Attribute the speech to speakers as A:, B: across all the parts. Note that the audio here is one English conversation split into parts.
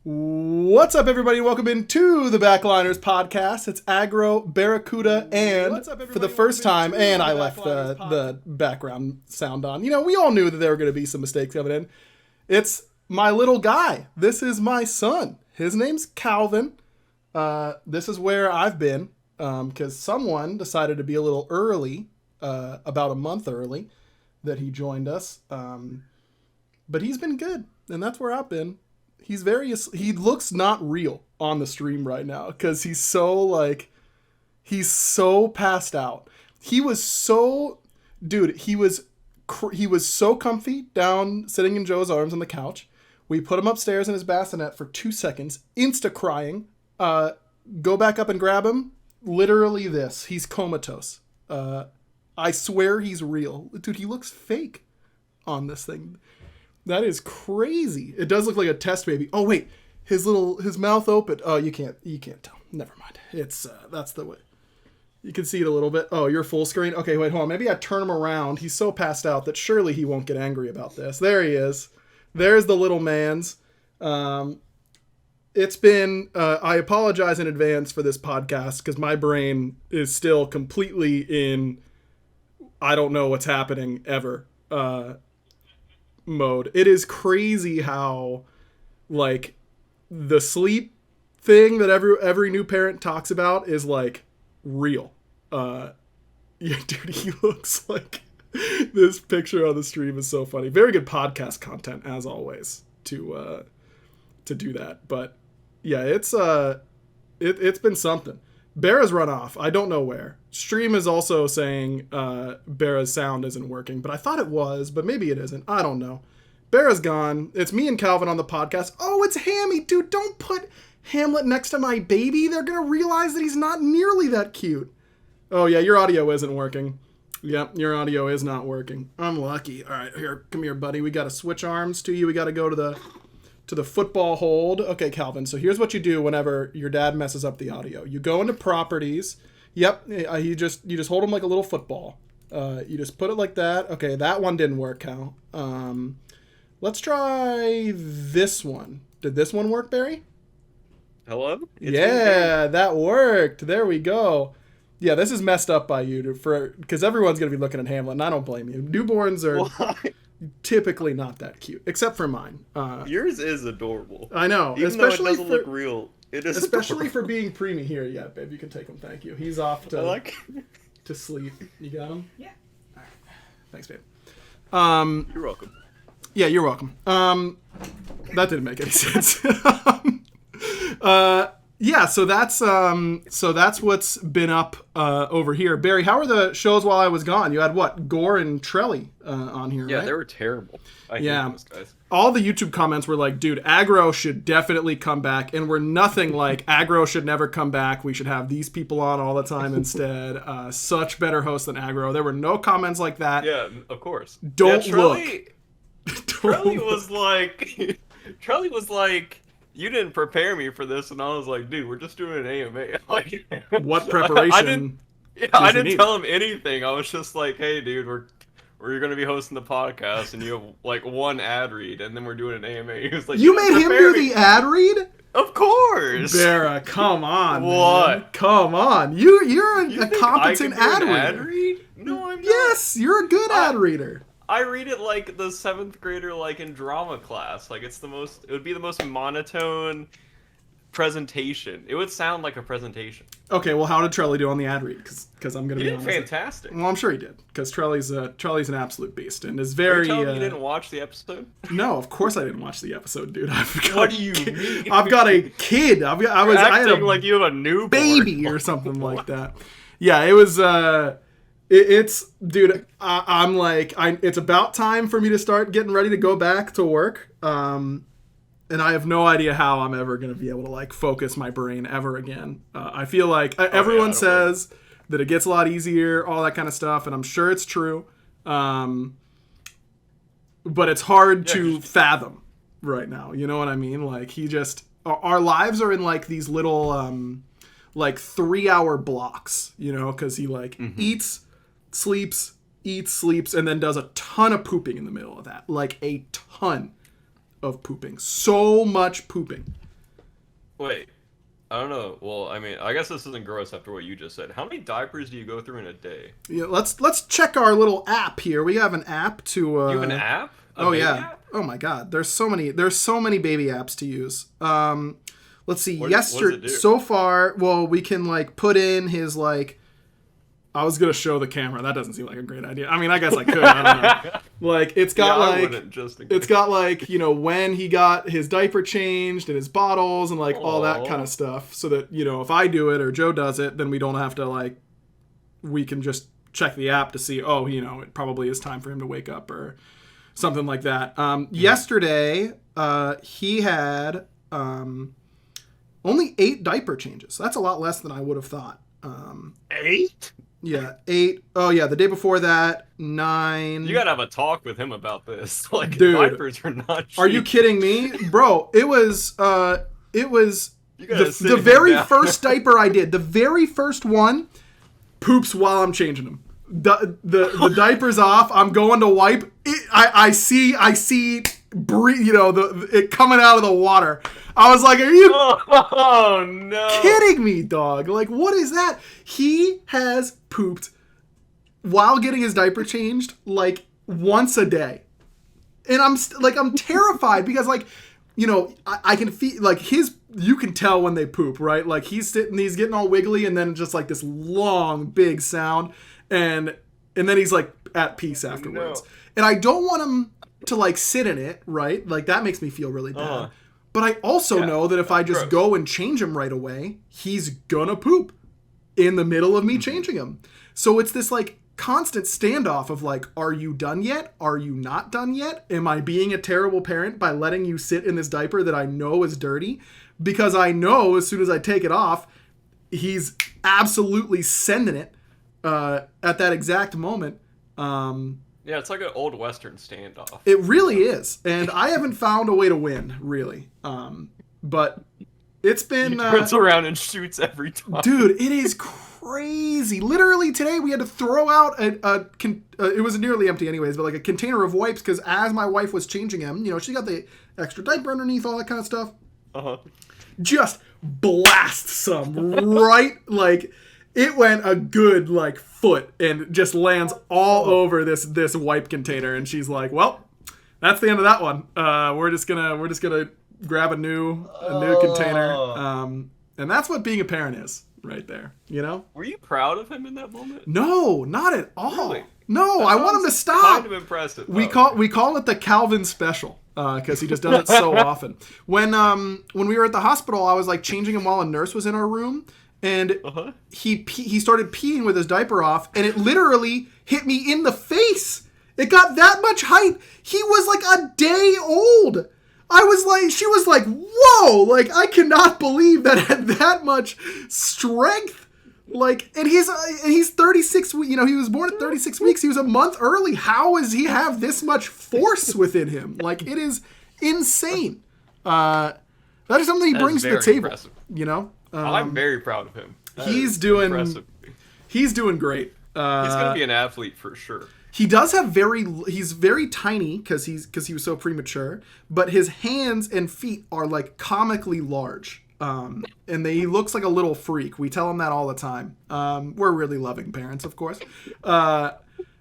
A: What's up, everybody? Welcome into the Backliners podcast. It's Agro, Barracuda, and for the first time, and I left the background sound on. You know, we all knew that there were going to be some mistakes coming in. It's my little guy. This is my son. His name's Calvin. This is where I've been because someone decided to be a little early, about a month early, that he joined us. But he's been good, and that's where I've been. He looks not real on the stream right now because he's so passed out. He was so comfy down sitting in Joe's arms on the couch. We put him upstairs in his bassinet for 2 seconds, insta crying, go back up and grab him. Literally he's comatose. I swear he's real. Dude, he looks fake on this thing. That is crazy. It does look like a test baby. Oh wait, his mouth open. Oh, you can't tell. Never mind. It's that's the way. You can see it a little bit. Oh, you're full screen. Okay, wait, hold on. Maybe I turn him around. He's so passed out that surely he won't get angry about this. There he is. There's the little man's. It's been. I apologize in advance for this podcast because my brain is still completely in. I don't know what's happening ever. Mode. It is crazy how like the sleep thing that every new parent talks about is like real. Yeah, dude, he looks like this picture on the stream is so funny. Very good podcast content as always to do that. But yeah, it's been something. Barra's run off. I don't know where. Stream is also saying Barra's sound isn't working, but I thought it was, but maybe it isn't. I don't know. Barra's gone. It's me and Calvin on the podcast. Oh, it's Hammy. Dude, don't put Hamlet next to my baby. They're going to realize that he's not nearly that cute. Oh, yeah, your audio isn't working. Yep, your audio is not working. I'm lucky. All right, here, come here, buddy. We got to switch arms to you. We got to go to the football hold. Okay, Calvin, so here's what you do whenever your dad messes up the audio. You go into properties. Yep, you just hold him like a little football. You just put it like that. Okay, that one didn't work, Cal. Let's try this one. Did this one work, Barry?
B: Hello?
A: Yeah, that worked. There we go. Yeah, this is messed up by you because everyone's going to be looking at Hamlet, and I don't blame you. Newborns are typically not that cute, except for mine.
B: Yours is adorable.
A: I know.
B: Even especially though it doesn't look real. It is
A: especially
B: adorable.
A: For being preemie here. Yeah, babe, you can take him. Thank you. He's off to sleep. You got him?
C: Yeah.
A: All right. Thanks, babe.
B: You're welcome.
A: Yeah, you're welcome. That didn't make any sense. Yeah, so that's what's been up over here. Barry, how are the shows while I was gone? You had what? Gore and Trelly on here, right?
B: Yeah, they were terrible. I hate those guys.
A: All the YouTube comments were like, dude, Aggro should definitely come back, and we're nothing like Aggro should never come back. We should have these people on all the time instead. Such better hosts than Aggro. There were no comments like that.
B: Yeah, of course.
A: Don't look.
B: Trelly was like, you didn't prepare me for this, and I was like, dude, we're just doing an AMA. Like,
A: what preparation?
B: I didn't tell him anything. I was just like, hey, dude, we're gonna be hosting the podcast, and you have like one ad read, and then we're doing an AMA. He was like,
A: you made him do the ad read?
B: Of course.
A: Barra, come on.
B: What?
A: Man. Come on. You're a competent ad
B: read. No, I'm not.
A: Yes, you're a good ad reader.
B: I read it like the 7th grader, like in drama class. Like it would be the most monotone presentation. It would sound like a presentation.
A: Okay, well, how did Trelly do on the ad read? Because I'm gonna be honest.
B: He did fantastic.
A: Well, I'm sure he did, because Trelly's an absolute beast and is very.
B: Are you telling me you didn't watch the episode?
A: No, of course I didn't watch the episode, dude.
B: What do you mean?
A: I've got a kid. I had a
B: like you have a newborn
A: baby or something like that. Yeah, it was. It's dude. I'm like, it's about time for me to start getting ready to go back to work. And I have no idea how I'm ever going to be able to like focus my brain ever again. I feel like everyone says that it gets a lot easier, all that kind of stuff, and I'm sure it's true. But it's hard to fathom right now. You know what I mean? Like our lives are in like these little like 3-hour blocks. You know, because he like eats, sleeps, and then does a ton of pooping in the middle of that. Like a ton of pooping. So much pooping
B: Wait, I don't know. Well, I mean, I guess this isn't gross after what you just said. How many diapers do you go through in a day?
A: Yeah, let's check our little app here. We have an app to.
B: You have an app? A
A: Oh
B: baby
A: yeah.
B: app?
A: Oh my God. There's so many. There's so many baby apps to use. Let's see.
B: What does it do?
A: So far, well, we can like put in his like. I was gonna show the camera. That doesn't seem like a great idea. I mean, I guess I could. I don't know. Like it's got
B: I
A: like
B: wouldn't, just in case.
A: it's got like when he got his diaper changed and his bottles and like all that kind of stuff. So that if I do it or Joe does it, then we don't have to like. We can just check the app to see. Oh, it probably is time for him to wake up or something like that. Yesterday, he had only 8 diaper changes. That's a lot less than I would have thought.
B: 8?
A: Yeah, 8. Oh yeah, the day before that, 9.
B: You gotta have a talk with him about this. Like,
A: Dude,
B: diapers are not cheap.
A: Are you kidding me, bro? It was the very first diaper I did. The very first one, poops while I'm changing them. The diaper's off. I'm going to wipe. I see breathe. It coming out of the water. I was like, are you
B: Oh no!
A: kidding me, dog? Like, what is that? He has pooped while getting his diaper changed like once a day, and I'm terrified because I can feel like you can tell when they poop, right? Like he's getting all wiggly, and then just like this long big sound, and then he's like at peace afterwards.
B: No.
A: And I don't want him to like sit in it, right? Like that makes me feel really bad. But I also know that if I just go and change him right away, he's gonna poop in the middle of me changing him. So it's this like constant standoff of like, are you done yet? Are you not done yet? Am I being a terrible parent by letting you sit in this diaper that I know is dirty? Because I know as soon as I take it off, he's absolutely sending it at that exact moment.
B: Yeah, it's like an old Western standoff.
A: It really is. And I haven't found a way to win, really. But it's been...
B: He turns around and shoots every time.
A: Dude, it is crazy. Literally today we had to throw out it was nearly empty anyways, but like a container of wipes because as my wife was changing him, she got the extra diaper underneath, all that kind of stuff. Just blast some right, like it went a good like foot and just lands all over this wipe container, and she's like, well, that's the end of that one. We're just gonna grab a new container. And that's what being a parent is right there,
B: Were you proud of him in that moment?
A: No, not at all.
B: Really?
A: No, I want him to stop.
B: Kind of impressive.
A: We call it the Calvin special because he just does it so often. When we were at the hospital, I was like changing him while a nurse was in our room, and he started peeing with his diaper off, and it literally hit me in the face. It got that much height. He was like a day old. She was like, whoa, like I cannot believe that had that much strength. Like, and he's 36, he was born at 36 weeks. He was a month early. How does he have this much force within him? Like, it is insane. That is something he brings to the table,
B: impressive.
A: I'm
B: very proud of him.
A: He's doing great.
B: He's going to be an athlete for sure.
A: He does have he's very tiny because he was so premature, but his hands and feet are like comically large. And he looks like a little freak. We tell him that all the time. We're really loving parents, of course.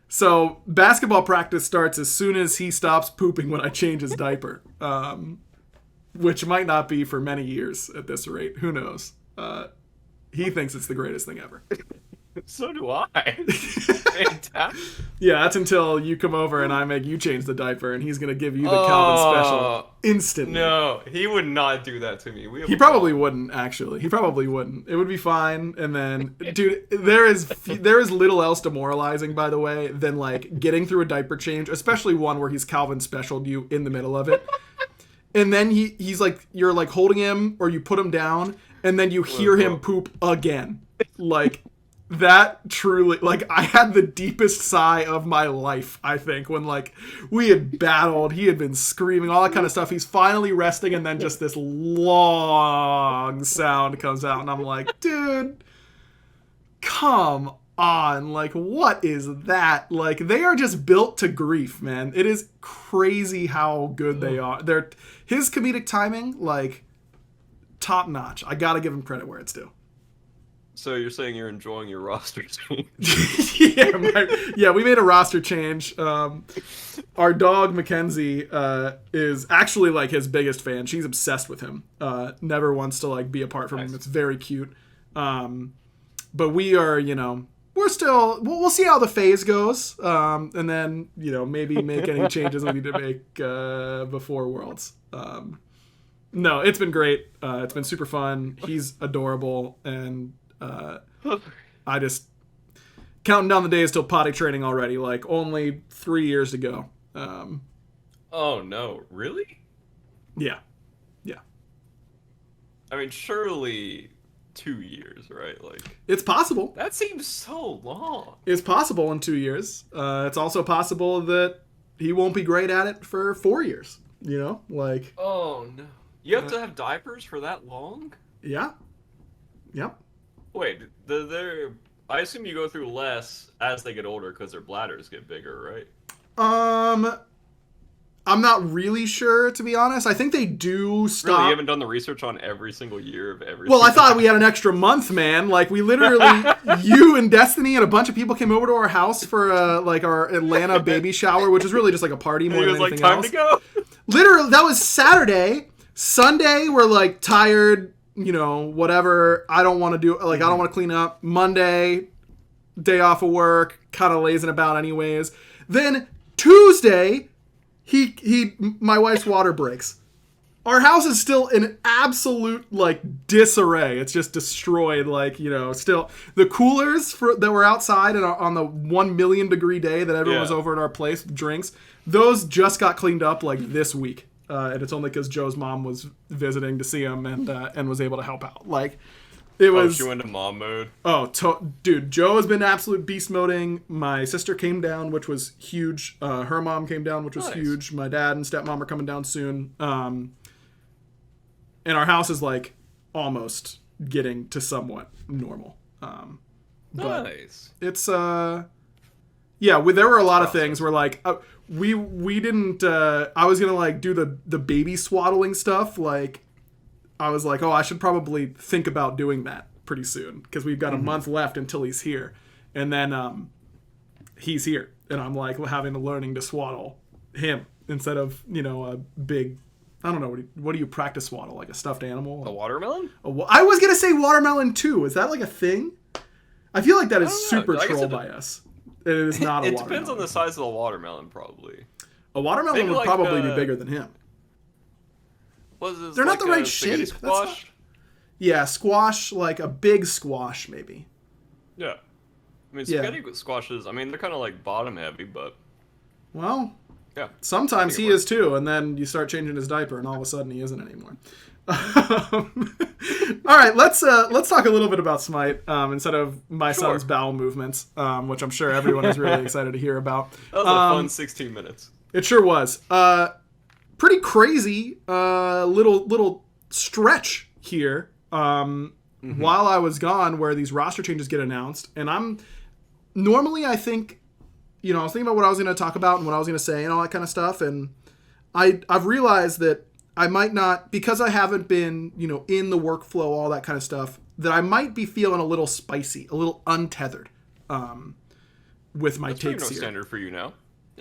A: So basketball practice starts as soon as he stops pooping when I change his diaper, which might not be for many years at this rate. Who knows? He thinks it's the greatest thing ever.
B: So do I. Fantastic.
A: Yeah, that's until you come over and I make you change the diaper, and he's going to give you the Calvin special instantly.
B: No, he would not do that to me.
A: He probably wouldn't, actually. He probably wouldn't. It would be fine. And then, dude, there is little else demoralizing, by the way, than like getting through a diaper change, especially one where he's Calvin specialed you in the middle of it. And then he's like, you're like holding him or you put him down, and then you hear him poop again. Like... That truly, like, I had the deepest sigh of my life, I think, when, like, we had battled, he had been screaming, all that kind of stuff. He's finally resting, and then just this long sound comes out, and I'm like, dude, come on. Like, what is that? Like, they are just built to grief, man. It is crazy how good they are. His comedic timing, like... top notch. I gotta give him credit where it's due.
B: So you're saying you're enjoying your roster change?
A: Yeah, we made a roster change. Our dog Mackenzie is actually like his biggest fan. She's obsessed with him. Never wants to like be apart from him. It's very cute. But we are, we're still. We'll see how the phase goes, and then maybe make any changes we need to make before Worlds. No, it's been great. It's been super fun. He's adorable, and I just counting down the days till potty training already. Like only 3 years to go.
B: Oh no, really?
A: Yeah.
B: I mean, surely 2 years, right? Like
A: it's possible.
B: That seems so long.
A: It's possible in 2 years. It's also possible that he won't be great at it for 4 years. Like.
B: Oh no! You have to have diapers for that long?
A: Yeah. Yep.
B: Wait, I assume you go through less as they get older because their bladders get bigger, right?
A: I'm not really sure, to be honest. I think they do stop.
B: Really, you haven't done the research on every single year of every.
A: Well, I thought we had an extra month, man. Like we literally, you and Destiny and a bunch of people came over to our house for our Atlanta baby shower, which is really just like a party more than anything
B: time
A: else.
B: To go.
A: Literally, that was Saturday. Sunday, we're like tired. Whatever. I don't want to do. Like I don't want to clean up. Monday, day off of work, kind of lazing about anyways. Then Tuesday. My wife's water breaks. Our house is still in absolute like disarray. It's just destroyed. Like still the coolers that were outside and on the 1 million degree day that everyone was over at our place with drinks. Those just got cleaned up like this week, and it's only because Joe's mom was visiting to see him and was able to help out. Like. It was.
B: She went to mom mode.
A: Oh, dude, Joe has been absolute beast moding. My sister came down, which was huge. Her mom came down, which was huge. My dad and stepmom are coming down soon. And our house is like almost getting to somewhat normal. But
B: nice.
A: It's there were a lot of things where like we didn't. I was gonna like do the baby swaddling stuff like. I was like, I should probably think about doing that pretty soon because we've got a month left until he's here. And then he's here. And I'm like having to learning to swaddle him instead of, a big, I don't know, what do you practice swaddle? Like a stuffed animal?
B: A watermelon?
A: I was going to say watermelon too. Is that like a thing? I feel like that is super troll by us. It is not a watermelon. It
B: depends on the size of the watermelon, probably.
A: A watermelon
B: Maybe
A: would
B: like
A: probably be bigger than him. They're not the right shape.
B: Squash?
A: Yeah, squash, like a big squash, maybe.
B: Yeah. I mean, spaghetti squashes, they're kind of like bottom heavy, but...
A: Well,
B: yeah.
A: Sometimes he is too, and then you start changing his diaper, and all of a sudden he isn't anymore. All right, let's talk a little bit about Smite instead of my son's bowel movements, which I'm sure everyone is really excited to hear about.
B: That was a fun 16 minutes.
A: It sure was. Pretty crazy little stretch here while I was gone where these roster changes get announced. And I was thinking about what I was going to talk about and what I was going to say and all that kind of stuff. And I've realized that I might not, because I haven't been, in the workflow, all that kind of stuff, that I might be feeling a little spicy, a little untethered with my takes here.
B: Standard for you now.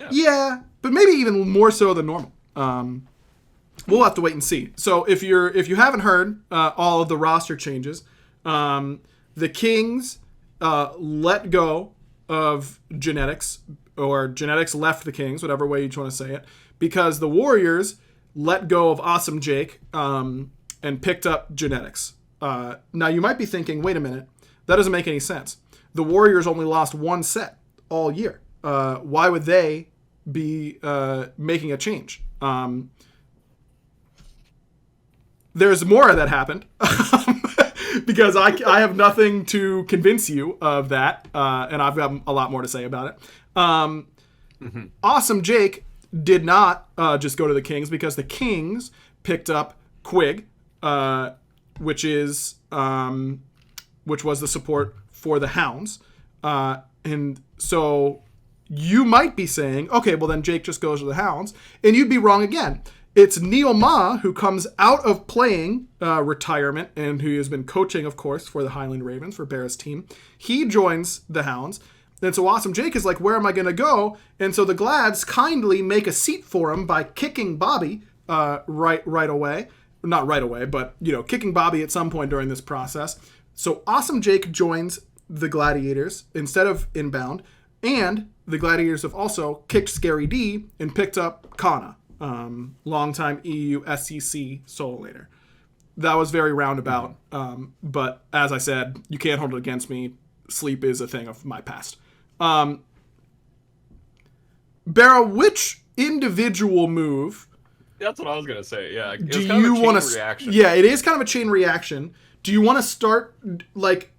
A: Yeah, but maybe even more so than normal. We'll have to wait and see. So if you haven't heard all of the roster changes, the Kings let go of genetics, or genetics left the Kings, whatever way you want to say it, because the Warriors let go of Awesome Jake and picked up genetics. Now you might be thinking, wait a minute, that doesn't make any sense. The Warriors only lost one set all year. Why would they be making a change? There's more of that happened because I have nothing to convince you of that, and I've got a lot more to say about it. Awesome Jake did not just go to the Kings because the Kings picked up Quig, which was the support for the Hounds, and so you might be saying, okay, well then Jake just goes to the Hounds, and you'd be wrong again. It's Neilmah, who comes out of playing retirement and who has been coaching, of course, for the Highland Ravens, for Bear's team. He joins the Hounds. And so Awesome Jake is like, where am I going to go? And so the Glads kindly make a seat for him by kicking Bobby right away. Not right away, but, kicking Bobby at some point during this process. So Awesome Jake joins the Gladiators instead of Inbound. And the Gladiators have also kicked Scary D and picked up Kana. Longtime EU SEC solo later. That was very roundabout, but as I said, you can't hold it against me. Sleep is a thing of my past. Barra, which individual move?
B: That's what I was gonna say. Yeah,
A: Do you want to?
B: Reaction.
A: Yeah, it is kind of a chain reaction. Do you want to start like?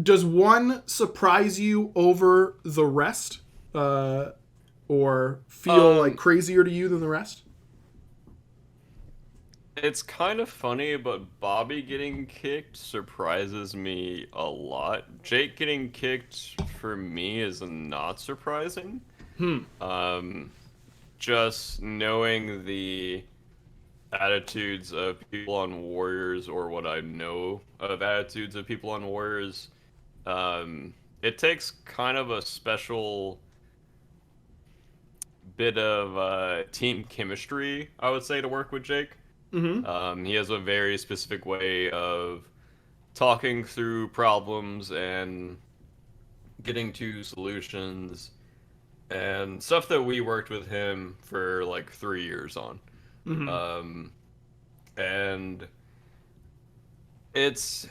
A: Does one surprise you over the rest, or feel like crazier to you than the rest?
B: It's kind of funny, but Bobby getting kicked surprises me a lot. Jake getting kicked for me is not surprising. Just knowing the attitudes of people on Warriors, or what I know of attitudes of people on Warriors, it takes kind of a special bit of team chemistry, I would say, to work with Jake. He has a very specific way of talking through problems and getting to solutions and stuff that we worked with him for like 3 years on. And it's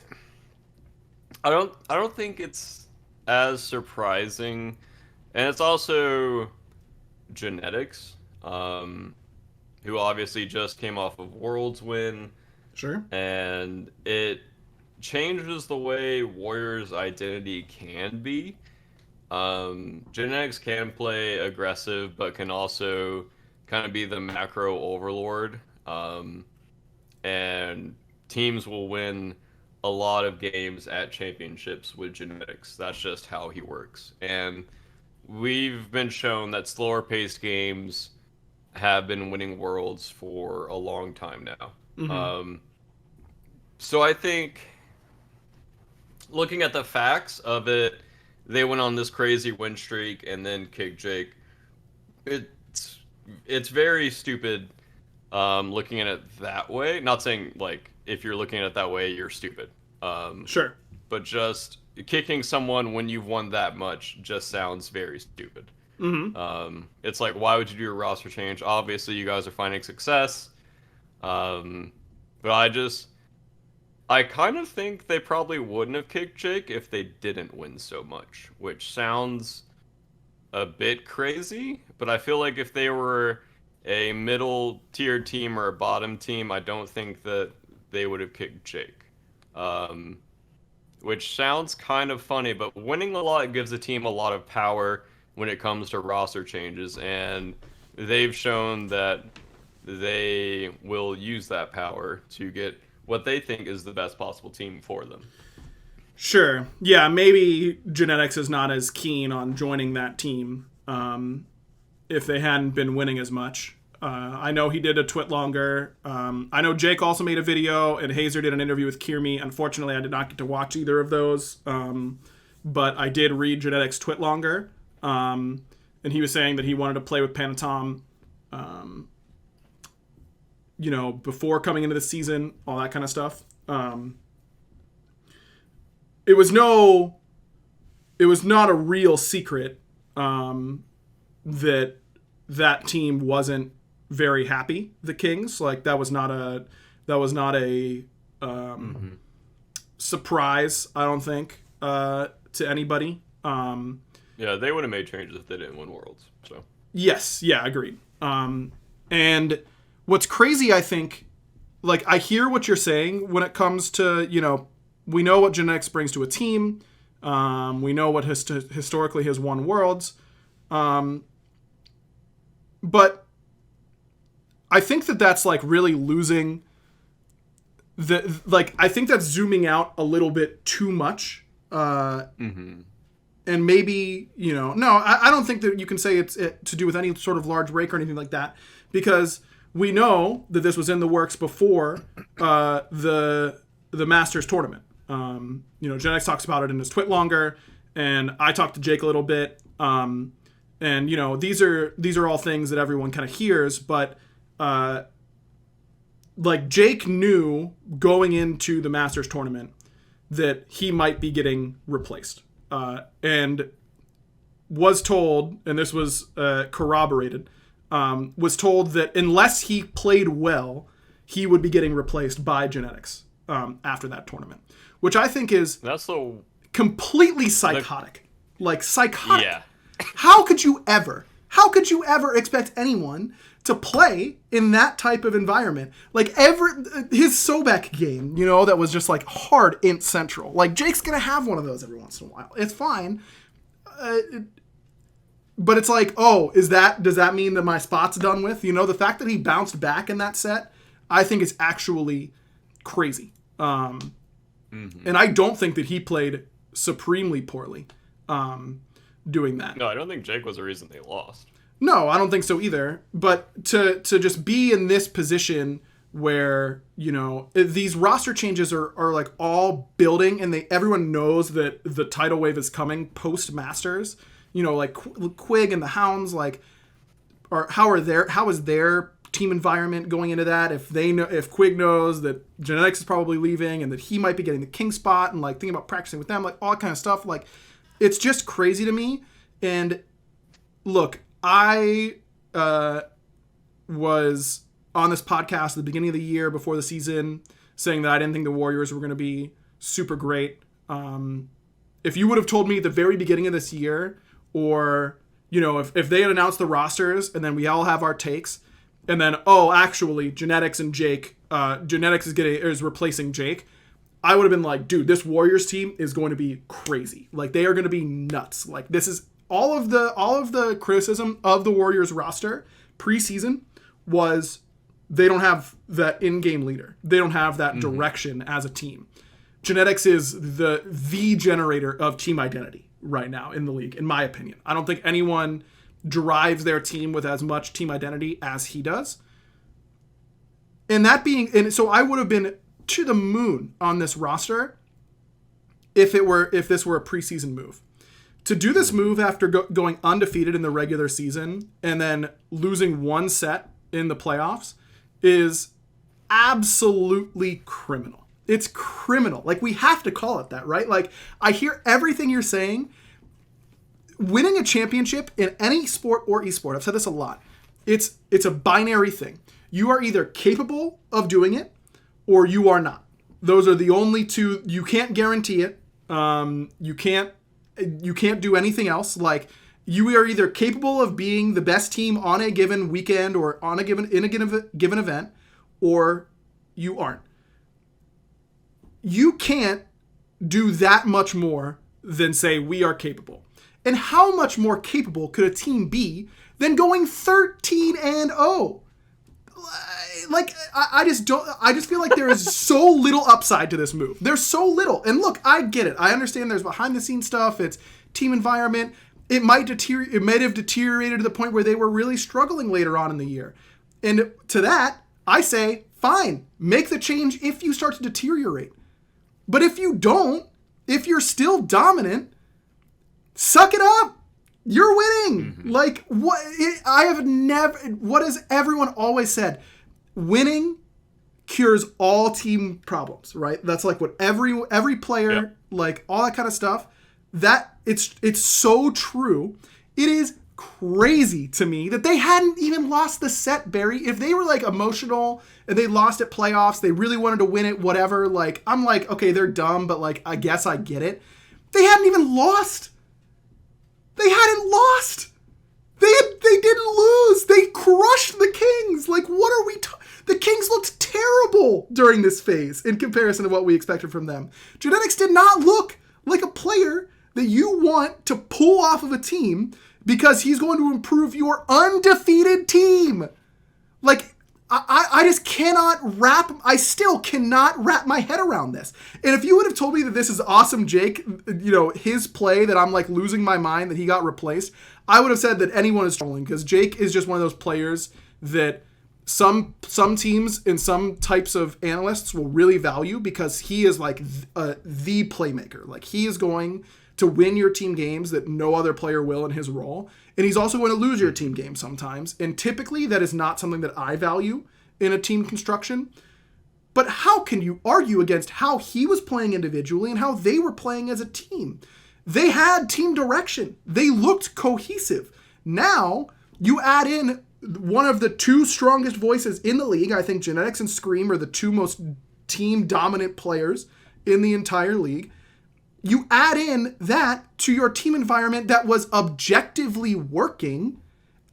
B: I don't think it's as surprising, and it's also genetics. Who obviously just came off of Worlds win.
A: Sure.
B: And it changes the way Warriors' identity can be. Genetics can play aggressive, but can also kind of be the macro overlord. And teams will win a lot of games at championships with genetics. That's just how he works. And we've been shown that slower paced games have been winning Worlds for a long time now. So I think, looking at the facts of it, they went on this crazy win streak and then kicked Jake. It's very stupid looking at it that way. Not saying, like, if you're looking at it that way, you're stupid.
A: Sure.
B: But just kicking someone when you've won that much just sounds very stupid. It's like, why would you do a roster change? Obviously, you guys are finding success. But I kind of think they probably wouldn't have kicked Jake if they didn't win so much, which sounds a bit crazy. But I feel like if they were a middle tier team or a bottom team, I don't think that they would have kicked Jake. Which sounds kind of funny, but winning a lot gives a team a lot of power when it comes to roster changes, and they've shown that they will use that power to get what they think is the best possible team for them.
A: Sure. Yeah, maybe Genetics is not as keen on joining that team if they hadn't been winning as much. I know he did a twit longer. I know Jake also made a video, and Hazer did an interview with Kierme. Unfortunately, I did not get to watch either of those, but I did read Genetics twit longer. And he was saying that he wanted to play with Panatom, before coming into the season, all that kind of stuff. It was not a real secret that team wasn't very happy. The Kings, like, that was not a surprise, I don't think, to anybody.
B: Yeah, they would have made changes if they didn't win Worlds. So
A: yes, yeah, agreed. And what's crazy, I think, like, I hear what you're saying when it comes to, we know what Genetics brings to a team. We know what historically has won Worlds. But I think that's like really losing I think that's zooming out a little bit too much. And maybe, no, I don't think that you can say it's to do with any sort of large break or anything like that, because we know that this was in the works before the Masters tournament. Genetics talks about it in his Twit longer, and I talked to Jake a little bit. And these are all things that everyone kind of hears, but like Jake knew going into the Masters tournament that he might be getting replaced, and was told, and this was corroborated, was told that unless he played well, he would be getting replaced by Genetics after that tournament, which I think is completely psychotic. Psychotic. Yeah. How could you ever expect anyone to play in that type of environment? Like his Sobek game, that was just like hard int central. Like Jake's gonna have one of those every once in a while. It's fine. But it's like, does that mean that my spot's done with? The fact that he bounced back in that set, I think is actually crazy. And I don't think that he played supremely poorly doing that.
B: No, I don't think Jake was the reason they lost.
A: No, I don't think so either. But to just be in this position where, these roster changes are like all building, and everyone knows that the tidal wave is coming post Masters. Like Quig and the Hounds, how is their team environment going into that? If Quig knows that Genetics is probably leaving and that he might be getting the king spot, and like thinking about practicing with them, like all that kind of stuff, like it's just crazy to me. And look, I was on this podcast at the beginning of the year before the season saying that I didn't think the Warriors were going to be super great. If you would have told me at the very beginning of this year, or, if they had announced the rosters and then we all have our takes, and then, actually, Genetics and Jake, Genetics is replacing Jake, I would have been like, dude, this Warriors team is going to be crazy. Like, they are going to be nuts. Like, this is all of the criticism of the Warriors roster preseason was they don't have that in-game leader. They don't have that direction as a team. Genetics is the generator of team identity right now in the league, in my opinion. I don't think anyone drives their team with as much team identity as he does. And so I would have been to the moon on this roster if this were a preseason move. To do this move after going undefeated in the regular season and then losing one set in the playoffs is absolutely criminal. It's criminal. Like, we have to call it that, right? Like, I hear everything you're saying. Winning a championship in any sport or esport, I've said this a lot, it's a binary thing. You are either capable of doing it or you are not. Those are the only two. You can't guarantee it. You can't do anything else. Like, you are either capable of being the best team on a given weekend or in a given event, or you aren't. You can't do that much more than say we are capable. And how much more capable could a team be than going 13-0? Like, I just feel like there is so little upside to this move. There's so little. And look, I get it. I understand there's behind the scenes stuff. It's team environment. It might have deteriorated to the point where they were really struggling later on in the year. And to that, I say, fine, make the change if you start to deteriorate. But if you don't, if you're still dominant, suck it up. You're winning. Like, what has everyone always said? Winning cures all team problems, right? That's like what every player, like all that kind of stuff, that it's so true. It is crazy to me that they hadn't even lost the set, Barry. If they were like emotional and they lost at playoffs, they really wanted to win it, whatever. Like, I'm like, okay, they're dumb, but like, I guess I get it. They hadn't even lost. They hadn't lost. They didn't lose. They crushed the Kings. Like, what are we the Kings looked terrible during this phase in comparison to what we expected from them. Genetics did not look like a player that you want to pull off of a team because he's going to improve your undefeated team. Like, I just I still cannot wrap my head around this. And if you would have told me that this is awesome Jake, his play, that I'm like losing my mind that he got replaced, I would have said that anyone is struggling, because Jake is just one of those players that some teams and some types of analysts will really value, because he is like the playmaker. Like, he is going to win your team games that no other player will in his role. And he's also going to lose your team game sometimes. And typically that is not something that I value in a team construction. But how can you argue against how he was playing individually and how they were playing as a team? They had team direction. They looked cohesive. Now you add in one of the two strongest voices in the league. I think Genetics and Scream are the two most team dominant players in the entire league. You add in that to your team environment that was objectively working,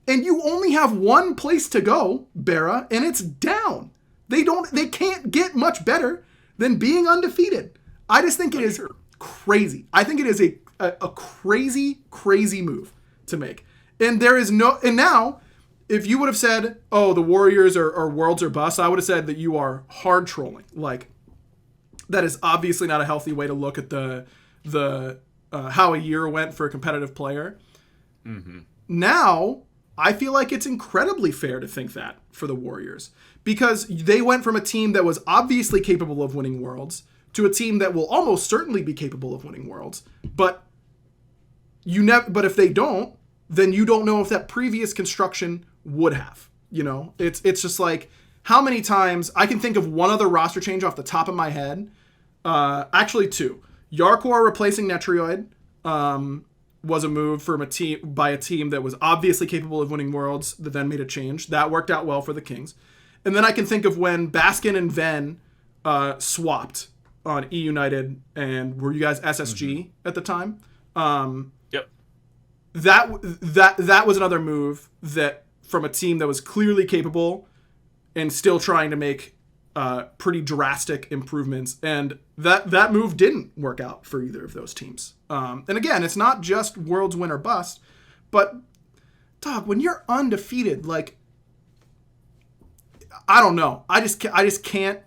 A: and you only have one place to go, Bera, and it's down. They can't get much better than being undefeated. I just think it is crazy. I think it is a crazy, crazy move to make. And now, if you would have said, oh, the Warriors are worlds or bust, I would have said that you are hard trolling. Like, that is obviously not a healthy way to look at the how a year went for a competitive player. Mm-hmm. Now, I feel like it's incredibly fair to think that for the Warriors, because they went from a team that was obviously capable of winning worlds to a team that will almost certainly be capable of winning worlds. But if they don't, then you don't know if that previous construction would have. You know, it's just like, how many times I can think of one other roster change off the top of my head. Actually two. Yarkor replacing Netrioid was a move by a team that was obviously capable of winning worlds that then made a change. That worked out well for the Kings. And then I can think of when Baskin and Ven swapped on E United, and were you guys SSG at the time?
B: Yep.
A: That was another move that from a team that was clearly capable and still trying to make pretty drastic improvements, and that move didn't work out for either of those teams. And again, it's not just worlds win or bust, but dog, when you're undefeated, like, I don't know, I just can't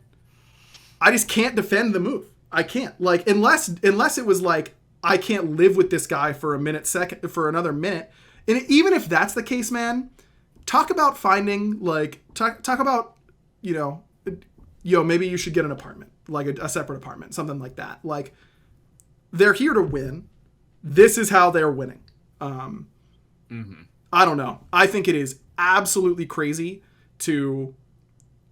A: defend the move. I can't, like, unless it was like, I can't live with this guy for another minute. And even if that's the case, man, talk about finding, like, talk about, maybe you should get an apartment, like a separate apartment, something like that. Like, they're here to win. This is how they're winning. I don't know. I think it is absolutely crazy to,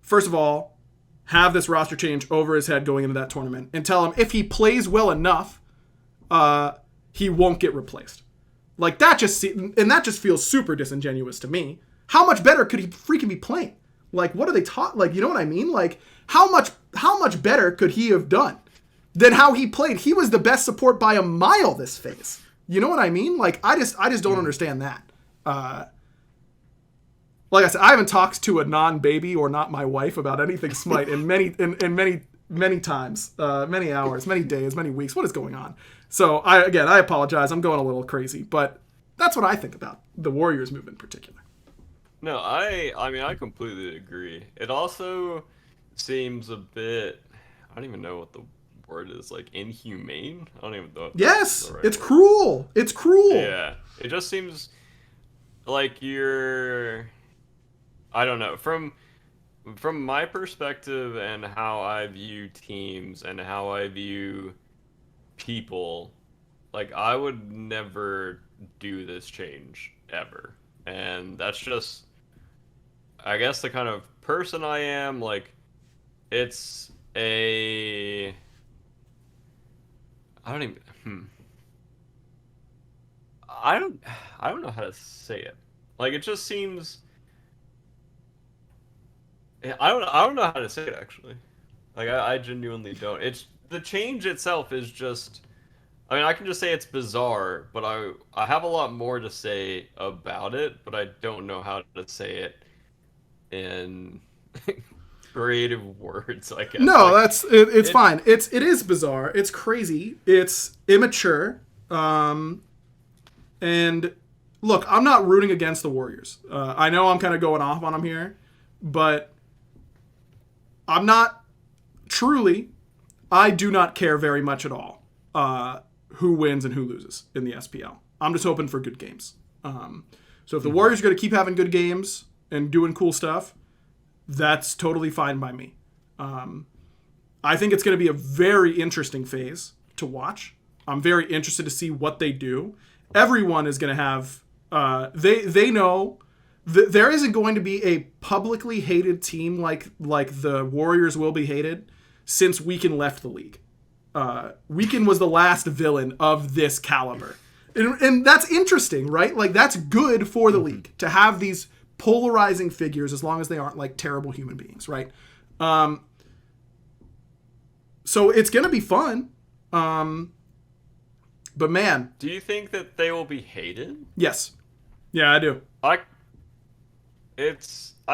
A: first of all, have this roster change over his head going into that tournament and tell him if he plays well enough, he won't get replaced. Like, that just feels super disingenuous to me. How much better could he freaking be playing? Like, what are they taught? Like, you know what I mean? Like, how much better could he have done than how he played? He was the best support by a mile this phase. You know what I mean? Like, I just don't understand that. Like I said, I haven't talked to a non-baby or not my wife about anything Smite in many times, many hours, many days, many weeks. What is going on? So I apologize. I'm going a little crazy, but that's what I think about the Warriors move in particular.
B: No, I completely agree. It also seems a bit, I don't even know what the word is, like, inhumane? I don't even know if
A: yes,
B: the right
A: it's
B: word.
A: cruel. It's cruel.
B: Yeah, it just seems like I don't know, from my perspective and how I view teams and how I view people, like, I would never do this change ever. And that's just, I guess, the kind of person I am. Like, it's I don't know how to say it. Like, it just seems, I don't know how to say it, actually. Like, I genuinely don't. It's, the change itself is just, I mean, I can just say it's bizarre, but I have a lot more to say about it, but I don't know how to say it in creative words, I guess.
A: No, like, it's fine. It is bizarre. It's crazy. It's immature. And look, I'm not rooting against the Warriors. I know I'm kind of going off on them here, but I'm not truly. I do not care very much at all who wins and who loses in the SPL. I'm just hoping for good games. So if the Warriors are going to keep having good games and doing cool stuff, that's totally fine by me. I think it's going to be a very interesting phase to watch. I'm very interested to see what they do. Everyone is going to have... they know that there isn't going to be a publicly hated team like the Warriors will be hated since Weekend left the league. Weekend was the last villain of this caliber. And that's interesting, right? Like, that's good for the league to have these polarizing figures as long as they aren't, like, terrible human beings, right? So it's going to be fun. But, man.
B: Do you think that they will be hated?
A: Yes. Yeah, I do.
B: I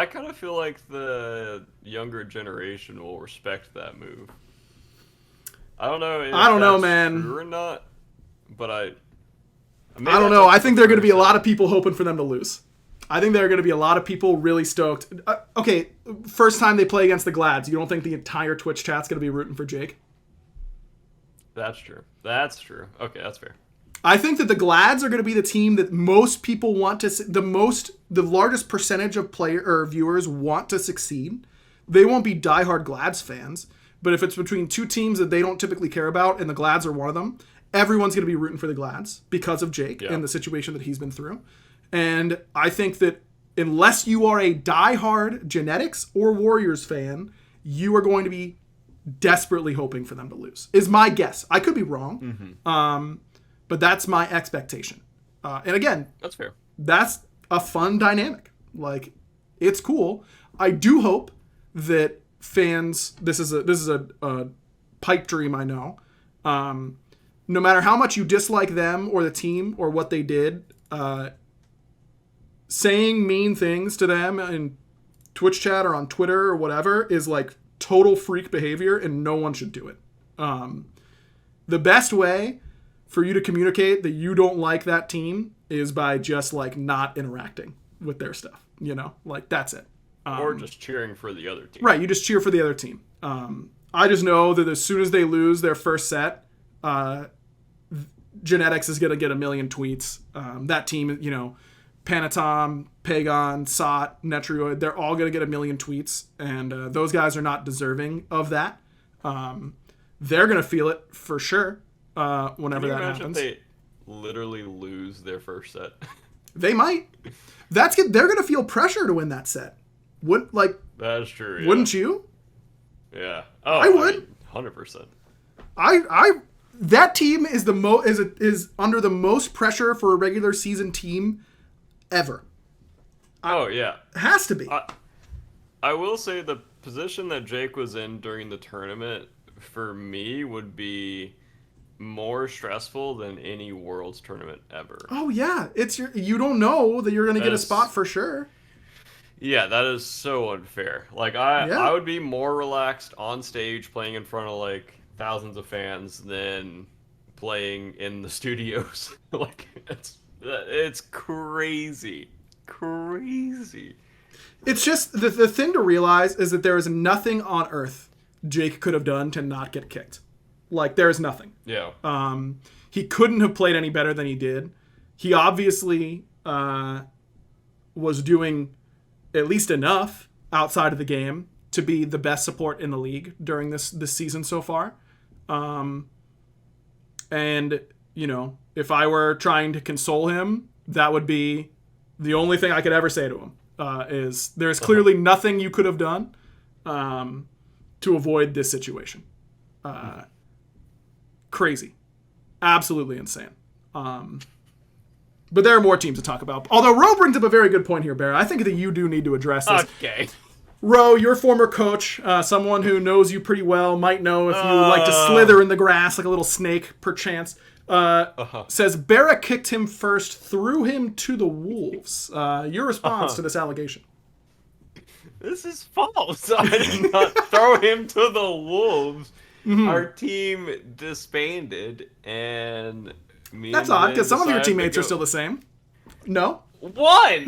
B: kind of feel like the younger generation will respect that move. I don't know if that's
A: man.
B: True or not, but I
A: don't know. I think there are going to be a lot of people hoping for them to lose. I think there are going to be a lot of people really stoked. Okay, first time they play against the Glads, you don't think the entire Twitch chat's going to be rooting for Jake?
B: That's true. That's true. Okay, that's fair.
A: I think that the Glads are going to be the team that most people want to the largest percentage of player or viewers want to succeed. They won't be diehard Glads fans, but if it's between two teams that they don't typically care about and the Glads are one of them, everyone's going to be rooting for the Glads because of Jake and the situation that he's been through. And I think that unless you are a diehard Genetics or Warriors fan, you are going to be desperately hoping for them to lose, is my guess. I could be wrong. But that's my expectation. And again,
B: that's fair. That's
A: a fun dynamic. Like, it's cool. I do hope that fans, this is a pipe dream, I know. No matter how much you dislike them or the team or what they did, saying mean things to them in Twitch chat or on Twitter or whatever is like total freak behavior, and no one should do it. The best way for you to communicate that you don't like that team is by just like not interacting with their stuff, you know, like that's it.
B: Or just cheering for the other team.
A: Right. You just cheer for the other team. I just know that as soon as they lose their first set, Genetics is going to get a million tweets. That team, you know, Panatom, Pagon, Sot, Netrioid, they're all going to get a million tweets. And those guys are not deserving of that. They're going to feel it for sure. Whenever that happens,
B: if they literally lose their first set,
A: they might. They're going to feel pressure to win that set.
B: That's true. Yeah.
A: Wouldn't you?
B: Yeah.
A: Oh, I would.
B: 100%.
A: That team is is under the most pressure for a regular season team ever.
B: Yeah.
A: It has to be.
B: I will say the position that Jake was in during the tournament for me would be more stressful than any Worlds tournament ever.
A: Oh yeah, you don't know that you're going to get a spot for sure.
B: Yeah, that is so unfair. Like I would be more relaxed on stage playing in front of like thousands of fans than playing in the studios. Like it's crazy.
A: It's just the thing to realize is that there is nothing on earth Jake could have done to not get kicked. Like, there is nothing.
B: Yeah.
A: He couldn't have played any better than he did. He obviously was doing at least enough outside of the game to be the best support in the league during this season so far. And, you know, if I were trying to console him, that would be the only thing I could ever say to him, is there's clearly nothing you could have done to avoid this situation. Crazy. Absolutely insane. But there are more teams to talk about. Although Ro brings up a very good point here, Bear. I think that you do need to address this.
B: Okay.
A: Ro, your former coach, someone who knows you pretty well, might know if you like to slither in the grass like a little snake, perchance, says Barra kicked him first, threw him to the wolves. Your response to this allegation?
B: This is false. I did not throw him to the wolves. Mm-hmm. Our team disbanded, and me.
A: That's odd, because some of your teammates are still the same. No?
B: One! One!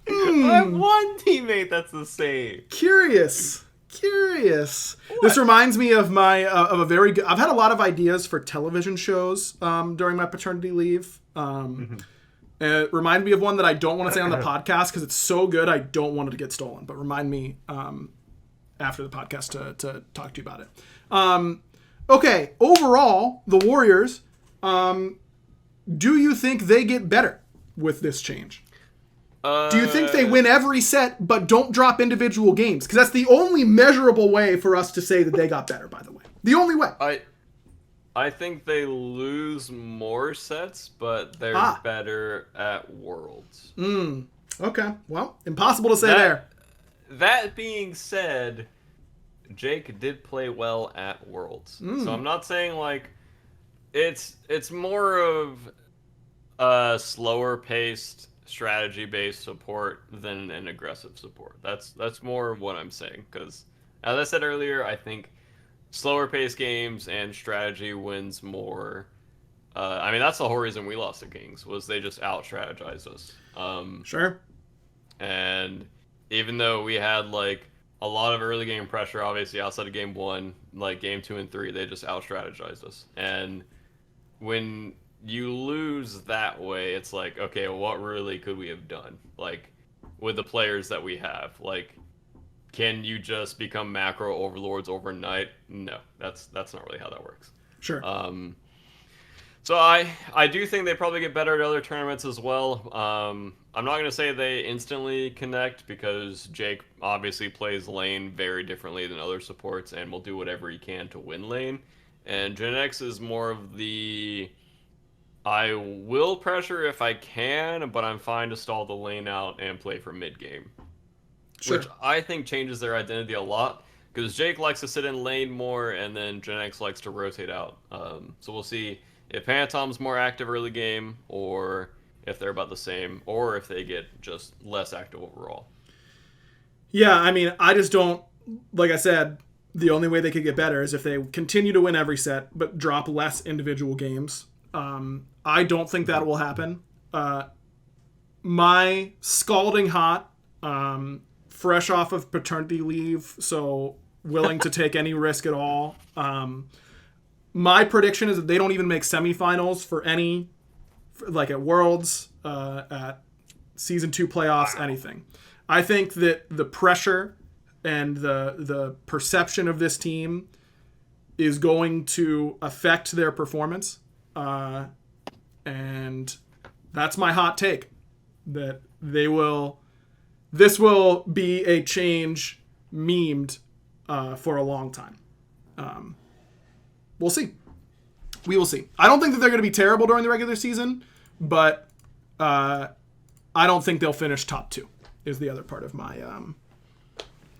B: I have one teammate that's the same.
A: Curious. What? This reminds me of of a very good... I've had a lot of ideas for television shows during my paternity leave. And Remind me of one that I don't want to say on the podcast because it's so good I don't want it to get stolen. But remind me after the podcast to talk to you about it. Okay, overall, the Warriors, do you think they get better with this change? Do you think they win every set but don't drop individual games? Because that's the only measurable way for us to say that they got better, by the way. The only way.
B: I think they lose more sets, but they're better at Worlds.
A: Okay. Well, impossible to say there.
B: That being said, Jake did play well at Worlds. So I'm not saying like it's more of a slower paced strategy-based support than an aggressive support. That's more what I'm saying, because as I said earlier, I think slower paced games and strategy wins more. I mean, that's the whole reason we lost to Kings, was they just out strategized us.
A: Sure.
B: And even though we had like a lot of early game pressure, obviously outside of game 1, like game 2 and 3, they just out strategized us. And when you lose that way, it's like, okay, what really could we have done? Like, with the players that we have, like, can you just become macro overlords overnight? No, that's not really how that works.
A: Sure.
B: So I do think they probably get better at other tournaments as well. I'm not going to say they instantly connect, because Jake obviously plays lane very differently than other supports and will do whatever he can to win lane. And Gen is more of the I will pressure if I can, but I'm fine to stall the lane out and play for mid game. Sure. Which I think changes their identity a lot, because Jake likes to sit in lane more, and then Gen likes to rotate out. So we'll see if Phantom's more active early game, or if they're about the same, or if they get just less active overall.
A: Yeah, I mean, I just don't, like I said, the only way they could get better is if they continue to win every set, but drop less individual games. I don't think that will happen. My scalding hot, fresh off of paternity leave, so willing to take any risk at all. My prediction is that they don't even make semifinals for any, like at Worlds, at Season 2 playoffs, anything. I think that the pressure and the perception of this team is going to affect their performance. And that's my hot take, that this will be a change memed for a long time. We'll see. We will see. I don't think that they're going to be terrible during the regular season, but I don't think they'll finish top 2 is the other part of my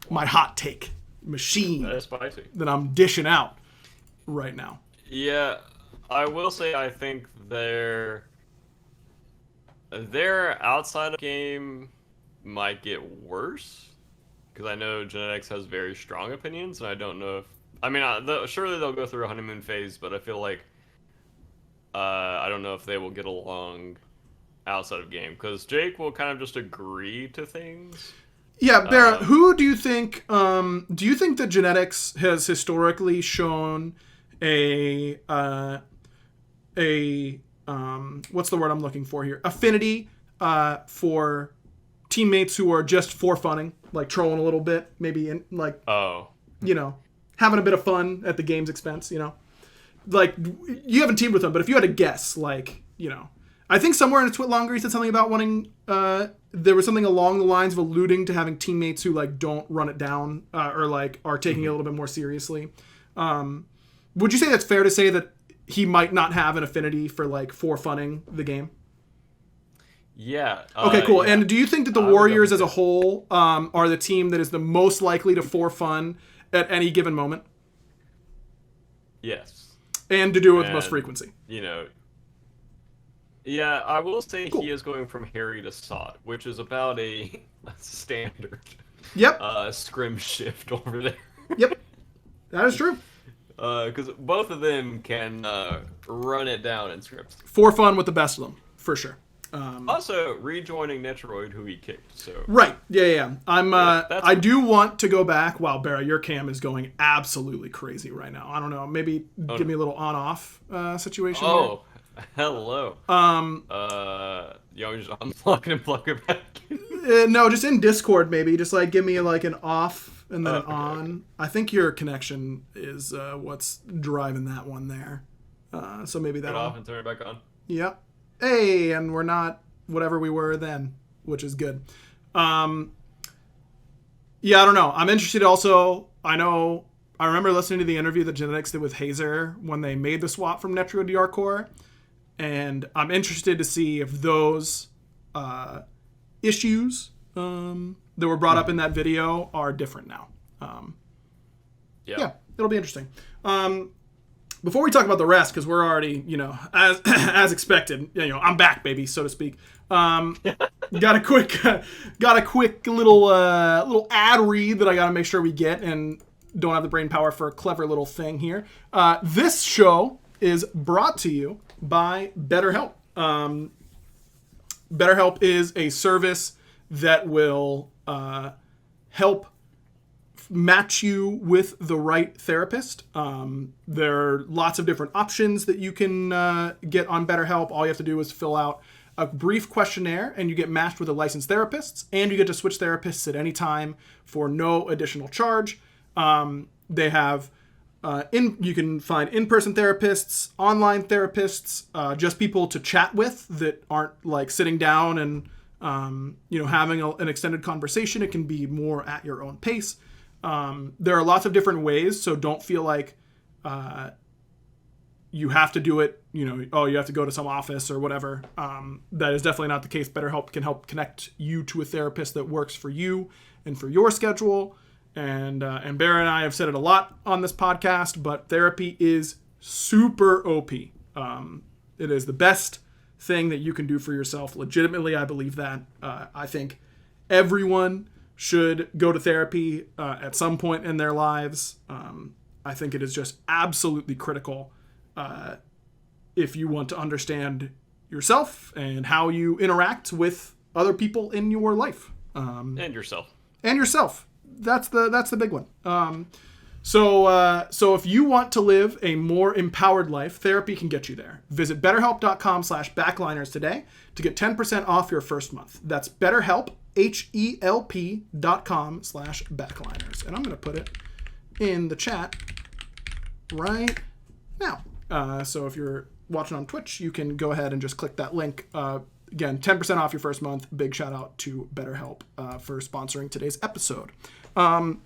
A: my hot take machine
B: that is spicy,
A: that I'm dishing out right now.
B: Yeah, I will say I think their outside of game might get worse, because I know Genetics has very strong opinions, and I don't know if, I mean, surely they'll go through a honeymoon phase, but I feel like I don't know if they will get along outside of game, because Jake will kind of just agree to things.
A: Yeah, Barra, who do you think that Genetics has historically shown a what's the word I'm looking for here? Affinity for teammates who are just for funning, like trolling a little bit, maybe in like having a bit of fun at the game's expense, Like, you haven't teamed with them, but if you had to guess, like, I think somewhere in his tweet longer he said something about wanting there was something along the lines of alluding to having teammates who like don't run it down or like are taking it a little bit more seriously. Would you say that's fair to say that he might not have an affinity for like for funning the game?
B: Yeah.
A: Okay, cool.
B: Yeah.
A: And do you think that the Warriors as a whole are the team that is the most likely to for fun at any given moment?
B: Yes.
A: And to do it with most frequency?
B: Yeah, I will say cool. He is going from Harry to Sot, which is about a standard scrim shift over there.
A: Yep. That is true.
B: Because both of them can run it down in scripts.
A: For fun with the best of them, for sure.
B: Also, rejoining Netroid, who he kicked. So
A: right, yeah. I do want to go back. Wow, Barra, your cam is going absolutely crazy right now. I don't know. Maybe give me a little on-off situation.
B: Oh, Hello. You want me to just unplug and plug it back in?
A: No, just in Discord maybe. Just like give me like an off and then an
B: Okay,
A: on.
B: okay.
A: I think your connection is what's driving that one there. So maybe
B: Turn it
A: that'll.
B: off and turn it back on.
A: Yep. Hey, and we're not whatever we were then, which is good. Yeah, I don't know. I'm interested also. I remember listening to the interview that Genetics did with Hazer when they made the swap from Netro DR Core, and I'm interested to see if those issues that were brought up in that video are different now. Yeah, it'll be interesting. Before we talk about the rest, because we're already, as as expected, I'm back, baby, so to speak. Got a quick little ad read that I got to make sure we get, and don't have the brain power for a clever little thing here. This show is brought to you by BetterHelp. BetterHelp is a service that will help match you with the right therapist. There are lots of different options that you can get on BetterHelp. All you have to do is fill out a brief questionnaire and you get matched with a licensed therapist, and you get to switch therapists at any time for no additional charge. They have you can find in-person therapists, online therapists, just people to chat with that aren't like sitting down and having an extended conversation. It can be more at your own pace. There are lots of different ways, so don't feel like you have to do it, you have to go to some office or whatever. That is definitely not the case. BetterHelp can help connect you to a therapist that works for you and for your schedule. And Bear and I have said it a lot on this podcast, but therapy is super OP. It is the best thing that you can do for yourself. Legitimately, I believe that. I think everyone should go to therapy at some point in their lives. I think it is just absolutely critical if you want to understand yourself and how you interact with other people in your life.
B: And yourself.
A: And yourself. That's the big one. So if you want to live a more empowered life, therapy can get you there. Visit betterhelp.com/backliners today to get 10% off your first month. That's BetterHelp, HELP.com/backliners. And I'm going to put it in the chat right now. So if you're watching on Twitch, you can go ahead and just click that link. Again, 10% off your first month. Big shout out to BetterHelp for sponsoring today's episode. All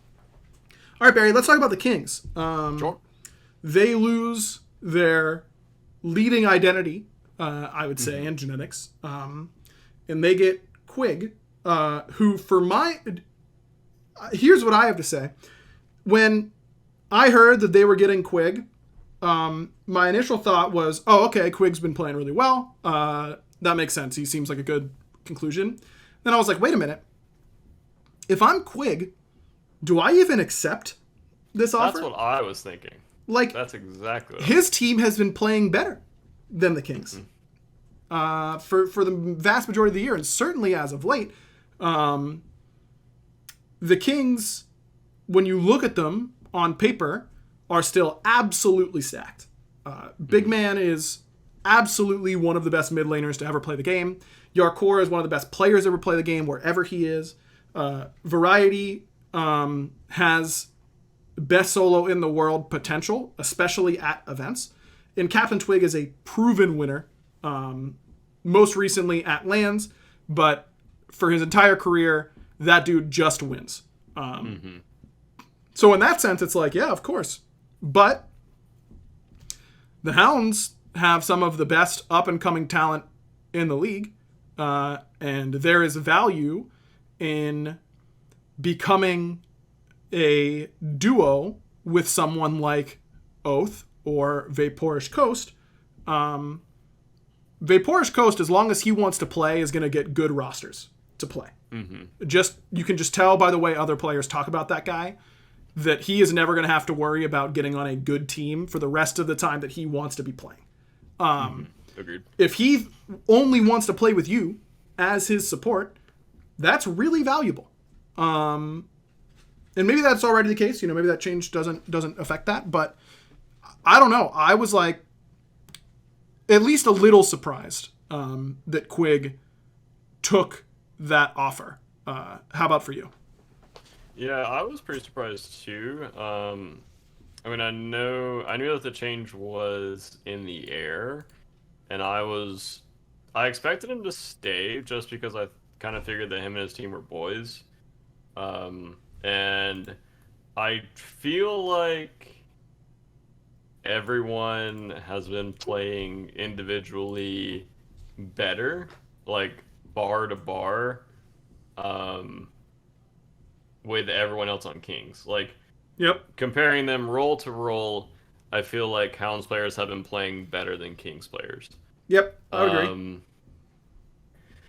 A: right, Barry, let's talk about the Kings.
B: Sure.
A: They lose their leading identity, I would say, in genetics. And they get Quig, who here's what I have to say. When I heard that they were getting Quig, my initial thought was, oh, okay, Quig's been playing really well. That makes sense. He seems like a good conclusion. Then I was like, wait a minute. If I'm Quig, do I even accept this offer?
B: That's what I was thinking.
A: Like,
B: that's exactly what
A: his team has been playing better than the Kings for the vast majority of the year, and certainly as of late. The Kings, when you look at them on paper, are still absolutely stacked. Big Man is absolutely one of the best mid laners to ever play the game. Yarkor is one of the best players to ever play the game wherever he is. Variety has best solo in the world potential, especially at events. And Captain Twig is a proven winner, most recently at LANs, but for his entire career, that dude just wins. So in that sense, it's like, yeah, of course. But the Hounds have some of the best up-and-coming talent in the league, and there is value in becoming a duo with someone like Oath or Vaporish Coast. Vaporish Coast, as long as he wants to play, is going to get good rosters to play. You can just tell by the way other players talk about that guy that he is never going to have to worry about getting on a good team for the rest of the time that he wants to be playing.
B: Agreed.
A: If he only wants to play with you as his support, that's really valuable. And maybe that's already the case. Maybe that change doesn't affect that. But I don't know. I was like, at least a little surprised that Quig took that offer. How about for you?
B: Yeah, I was pretty surprised too. I mean, I knew that the change was in the air, and I expected him to stay just because I kind of figured that him and his team were boys. And I feel like everyone has been playing individually better, like bar to bar, um, with everyone else on Kings. Like
A: Yep.
B: comparing them role to role, I feel like Hounds players have been playing better than Kings players.
A: Yep. I would agree.
B: Um,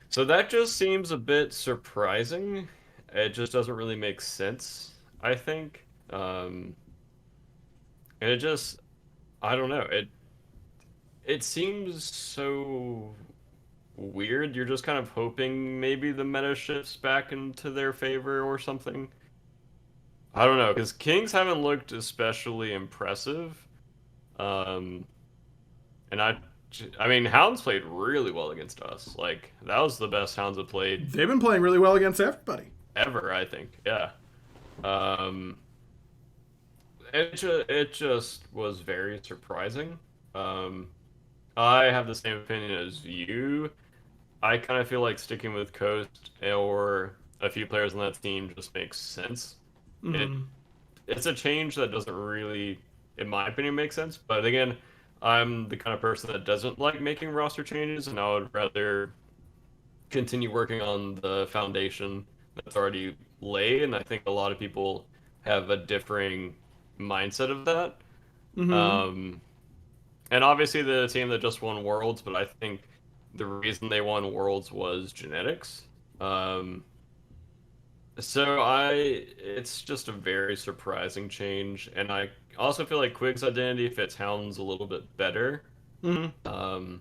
B: so that just seems a bit surprising. It just doesn't really make sense, I think. And it just, I don't know. It seems so weird. You're just kind of hoping maybe the meta shifts back into their favor or something. I don't know, because Kings haven't looked especially impressive. Um, and I mean, Hounds played really well against us. Like, that was the best Hounds have played
A: They've been playing really well against everybody.
B: ever, I think. Yeah. Um, it just was very surprising. Um, I have the same opinion as you. I kind of feel like sticking with Coast or a few players on that team just makes sense. It
A: Mm-hmm.
B: it's a change that doesn't really, in my opinion, make sense. But again, I'm the kind of person that doesn't like making roster changes, and I would rather continue working on the foundation that's already laid. And I think a lot of people have a differing mindset of that.
A: Mm-hmm.
B: Um, and obviously the team that just won Worlds, but I think the reason they won Worlds was genetics. Um, it's just a very surprising change, and I also feel like Quig's identity fits Hounds a little bit better.
A: Mm-hmm.
B: Um,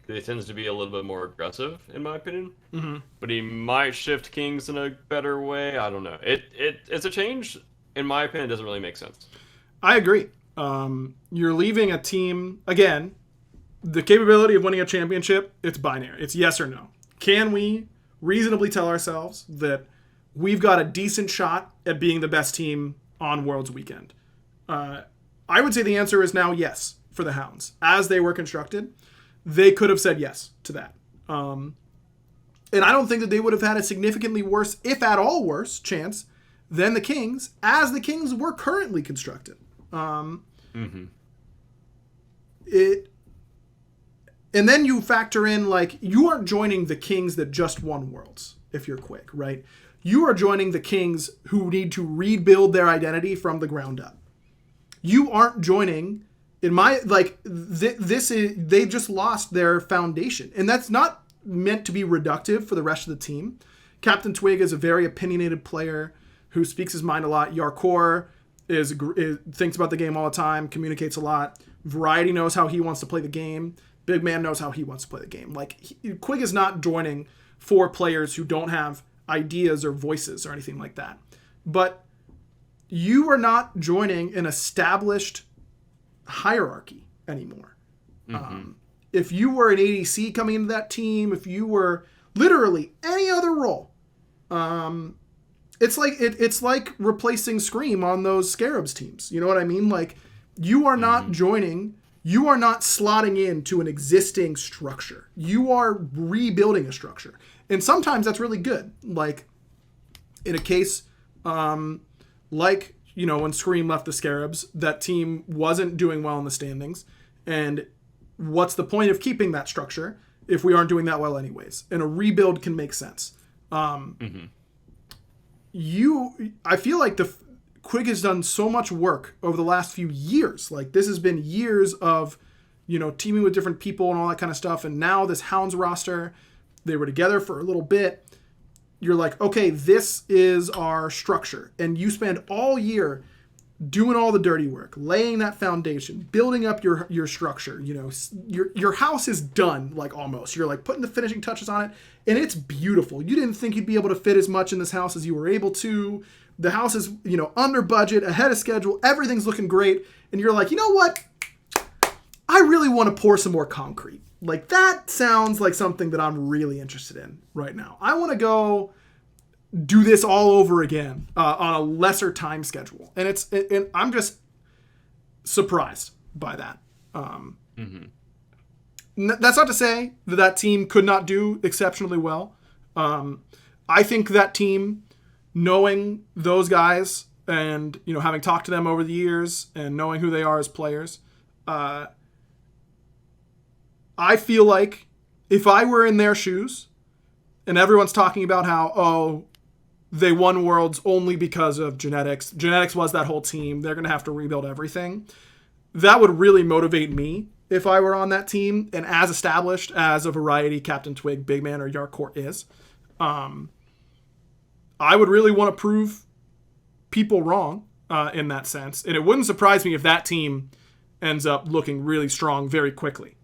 B: he tends to be a little bit more aggressive, in my opinion.
A: Mm-hmm.
B: But he might shift Kings in a better way. I don't know. It's a change, in my opinion, doesn't really make sense.
A: I agree. You're leaving a team, again, the capability of winning a championship, it's binary. It's yes or no. Can we reasonably tell ourselves that we've got a decent shot at being the best team on Worlds weekend? I would say the answer is now yes for the Hounds. As they were constructed, they could have said yes to that. And I don't think that they would have had a significantly worse, if at all worse, chance than the Kings, as the Kings were currently constructed.
B: Mm-hmm.
A: And then you factor in, like, you aren't joining the Kings that just won Worlds, if you're quick, right? You are joining the Kings who need to rebuild their identity from the ground up. You aren't joining, in my, like, this is, they just lost their foundation. And that's not meant to be reductive for the rest of the team. Captain Twig is a very opinionated player who speaks his mind a lot. Yarkor is thinks about the game all the time, communicates a lot. Variety knows how he wants to play the game. Big Man knows how he wants to play the game. Like, Quig is not joining 4 players who don't have ideas or voices or anything like that. But you are not joining an established hierarchy anymore.
B: Mm-hmm.
A: If you were an ADC coming into that team, if you were literally any other role, it's like replacing Scream on those Scarabs teams. You know what I mean? Like, you are not joining. You are not slotting into an existing structure. You are rebuilding a structure. And sometimes that's really good. Like, in a case like, you know, when Scream left the Scarabs, that team wasn't doing well in the standings. And what's the point of keeping that structure if we aren't doing that well anyways? And a rebuild can make sense. I feel like Quig has done so much work over the last few years. Like, this has been years of, you know, teaming with different people and all that kind of stuff. And now this Hounds roster, they were together for a little bit. You're like, okay, this is our structure. And you spend all year doing all the dirty work, laying that foundation, building up your structure. You know, your house is done, like, almost. You're like putting the finishing touches on it, and it's beautiful. You didn't think you'd be able to fit as much in this house as you were able to. The house is, you know, under budget, ahead of schedule. Everything's looking great. And you're like, you know what? I really want to pour some more concrete. Like, that sounds like something that I'm really interested in right now. I want to go do this all over again on a lesser time schedule. And I'm just surprised by that. That's not to say that that team could not do exceptionally well. I think that team, knowing those guys and, you know, having talked to them over the years and knowing who they are as players, I feel like if I were in their shoes and everyone's talking about how, oh, they won Worlds only because of genetics. Genetics was that whole team. They're going to have to rebuild everything. That would really motivate me if I were on that team. And as established as a variety Captain Twig, Big Man, or Yarkor is, I would really want to prove people wrong in that sense. And it wouldn't surprise me if that team ends up looking really strong very quickly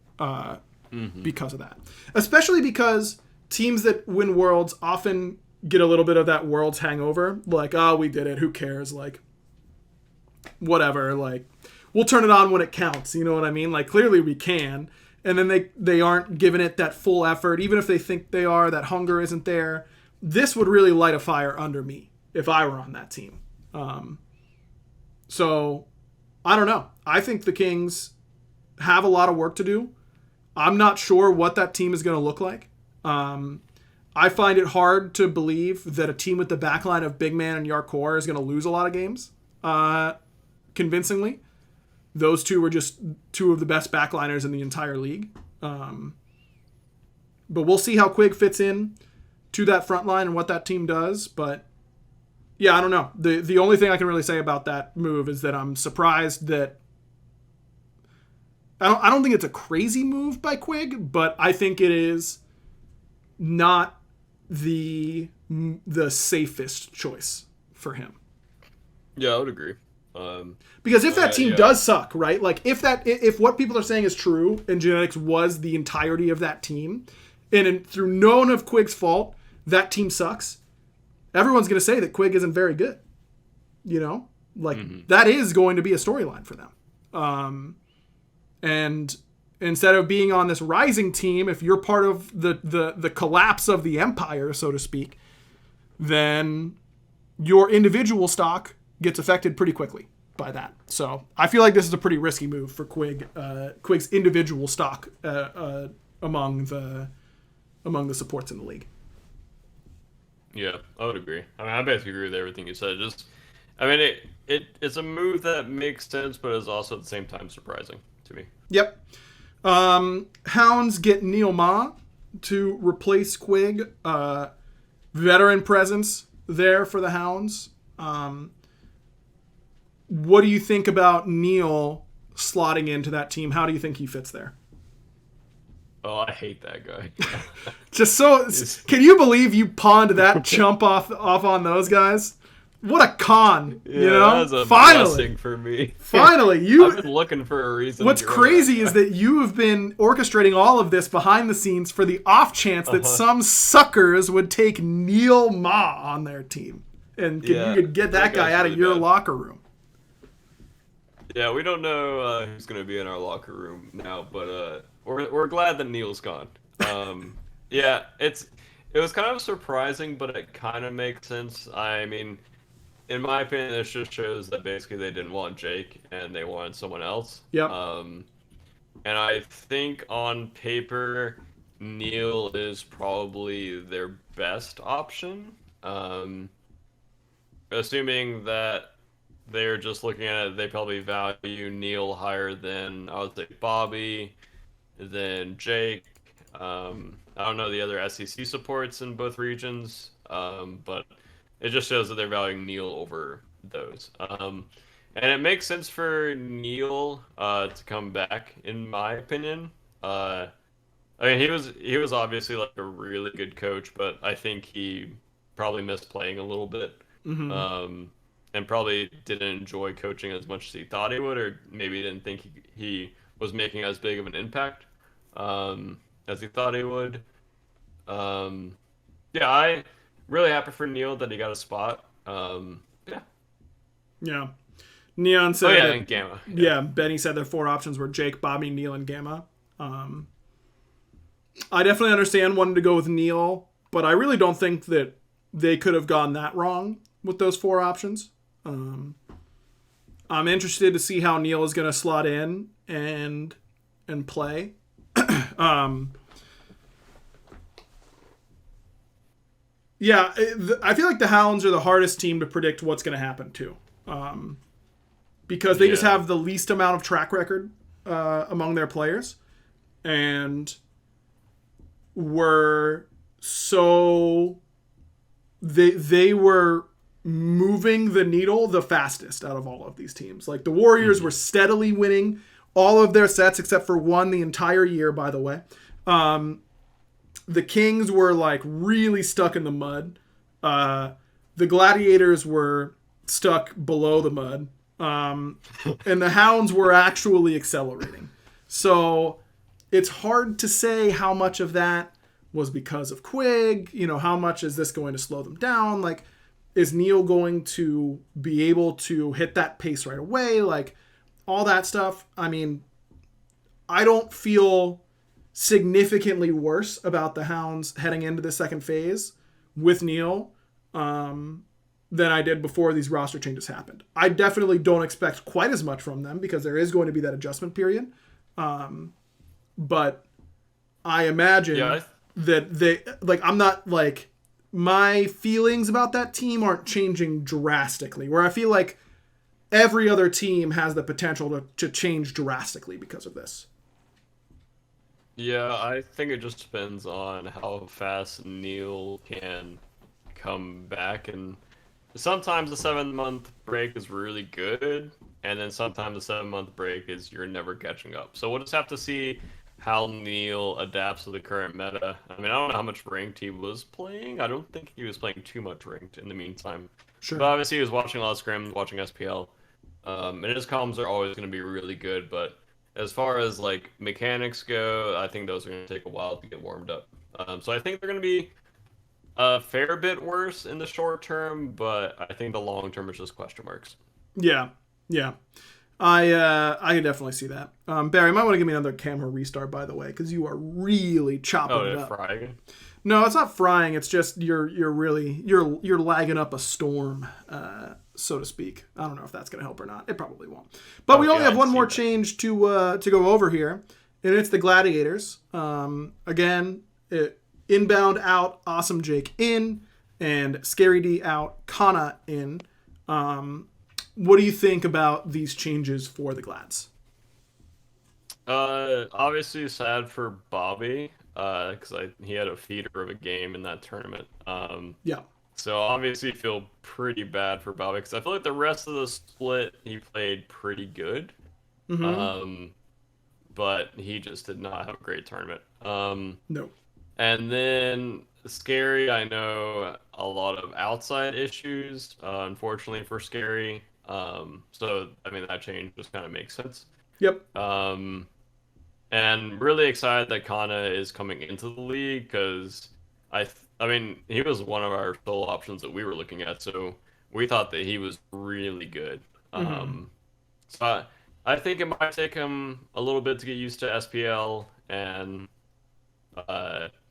A: because of that. Especially because teams that win Worlds often get a little bit of that Worlds hangover. Like, oh, we did it. Who cares? Like, whatever. Like, we'll turn it on when it counts. You know what I mean? Like, clearly we can. And then they aren't giving it that full effort. Even if they think they are, that hunger isn't there. This would really light a fire under me if I were on that team. So, I don't know. I think the Kings have a lot of work to do. I'm not sure what that team is going to look like. I find it hard to believe that a team with the backline of Big Man and Yarkor is going to lose a lot of games convincingly. Those two were just two of the best backliners in the entire league. But we'll see how Quig fits in to that front line and what that team does. But yeah, I don't know. The only thing I can really say about that move is that I'm surprised that I don't think it's a crazy move by Quig, but I think it is not the safest choice for him.
B: Yeah, I would agree.
A: Because if that team does suck, right? Like if what people are saying is true and genetics was the entirety of that team, and through none of Quig's fault, that team sucks, everyone's going to say that Quig isn't very good. You know? Like, that is going to be a storyline for them. And instead of being on this rising team, if you're part of the collapse of the empire, so to speak, then your individual stock gets affected pretty quickly by that. So I feel like this is a pretty risky move for Quig. Quig's individual stock among the supports in the league.
B: Yeah, I would agree. I mean, I basically agree with everything you said. I mean, it's a move that makes sense, but is also at the same time surprising to me.
A: Yep. Hounds get Neilmah to replace Quig. Veteran presence there for the Hounds. What do you think about Neil slotting into that team? How do you think he fits there?
B: Oh, I hate that guy.
A: Can you believe you pawned that chump off on those guys? What a con, you know?
B: That was a blessing for me.
A: Finally,
B: I've been looking for a reason.
A: What's crazy is that you have been orchestrating all of this behind the scenes for the off chance that some suckers would take Neilmah on their team, and you could get that guy out of your locker room.
B: Yeah, we don't know who's going to be in our locker room now, but we're glad that Neil's gone. Yeah, it was kind of surprising, but it kind of makes sense. I mean, in my opinion, this just shows that basically they didn't want Jake and they wanted someone else.
A: Yep.
B: And I think on paper, Neil is probably their best option. Assuming that they're just looking at it, they probably value Neil higher than, I would say, Bobby, than Jake. I don't know the other SEC supports in both regions, but it just shows that they're valuing Neil over those. And it makes sense for Neil to come back, in my opinion. I mean, he was obviously like a really good coach, but I think he probably missed playing a little bit. And probably didn't enjoy coaching as much as he thought he would, or maybe didn't think he was making as big of an impact as he thought he would. Yeah, I really happy for Neil that he got a spot. Yeah.
A: Neon said,
B: Oh yeah, and Gamma.
A: Yeah, Benny said their 4 options were Jake, Bobby, Neil, and Gamma. I definitely understand wanting to go with Neil, but I really don't think that they could have gone that wrong with those 4 options. I'm interested to see how Neil is going to slot in and play. Yeah, I feel like the Hounds are the hardest team to predict what's going to happen to. Because they just have the least amount of track record among their players. And were so... They were moving the needle the fastest out of all of these teams. Like, the Warriors were steadily winning all of their sets except for one the entire year, by the way. The Kings were, like, really stuck in the mud. The Gladiators were stuck below the mud. And the Hounds were actually accelerating. So it's hard to say how much of that was because of Quig. You know, how much is this going to slow them down? Like, is Neil going to be able to hit that pace right away? Like, all that stuff. I mean, I don't feel significantly worse about the Hounds heading into the second phase with Neil than I did before these roster changes happened. I definitely don't expect quite as much from them because there is going to be that adjustment period. But I imagine that they, like, I'm not, like, my feelings about that team aren't changing drastically, where I feel like every other team has the potential to change drastically because of this.
B: Yeah, I think it just depends on how fast Neil can come back, and sometimes the 7-month break is really good, and then sometimes the 7-month break is you're never catching up. So we'll just have to see how Neil adapts to the current meta. I mean, I don't know how much ranked he was playing. I don't think he was playing too much ranked in the meantime.
A: Sure.
B: But obviously he was watching a lot of scrims, watching SPL. And his comms are always going to be really good, but as far as, like, mechanics go, I think those are going to take a while to get warmed up. So I think they're going to be a fair bit worse in the short term, but I think the long term is just question marks.
A: Yeah. I can definitely see that. Barry, you might want to give me another camera restart, by the way, because you are really chopping it up.
B: Frying?
A: No, it's not frying. It's just you're lagging up a storm, so to speak. I don't know if that's going to help or not. It probably won't. But we only have one more change to go over here, and it's the Gladiators. Again, inbound out, Awesome Jake in, and Scary D out, Kana in. What do you think about these changes for the Glads?
B: Obviously sad for Bobby, because he had a feeder of a game in that tournament.
A: Yeah.
B: So obviously feel pretty bad for Bobby, because I feel like the rest of the split he played pretty good.
A: Mm-hmm.
B: But he just did not have a great tournament.
A: No.
B: And then Scary, I know a lot of outside issues, unfortunately for Scary. So, I mean, that change just kind of makes sense.
A: Yep.
B: And really excited that Kana is coming into the league, because I mean, he was one of our sole options that we were looking at, so we thought that he was really good. So I think it might take him a little bit to get used to SPL and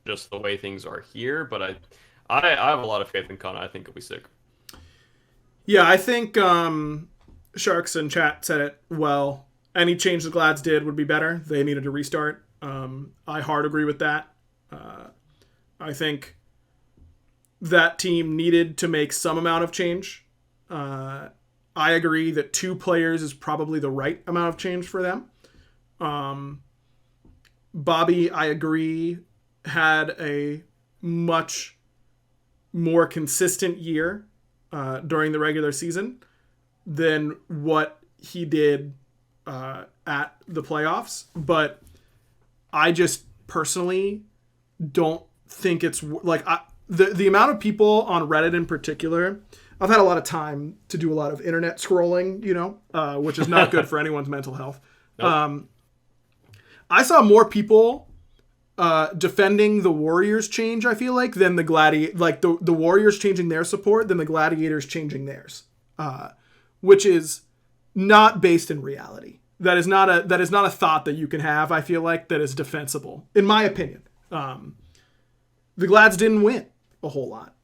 B: just the way things are here, but I have a lot of faith in Kana. I think he'll be sick.
A: Yeah, I think Sharks in chat said it well. Any change the Glads did would be better. They needed to restart. I hard agree with that. I think that team needed to make some amount of change. I agree that 2 players is probably the right amount of change for them. Bobby, I agree, had a much more consistent year during the regular season than what he did at the playoffs. But I just personally don't think it's like the amount of people on Reddit in particular. I've had a lot of time to do a lot of internet scrolling, which is not good for anyone's mental health. Nope. I saw more people defending the Warriors change, I feel like, than the Warriors changing their support than the Gladiators changing theirs. Which is not based in reality. That is not a thought that you can have, I feel like, that is defensible, in my opinion. The Glads didn't win a whole lot.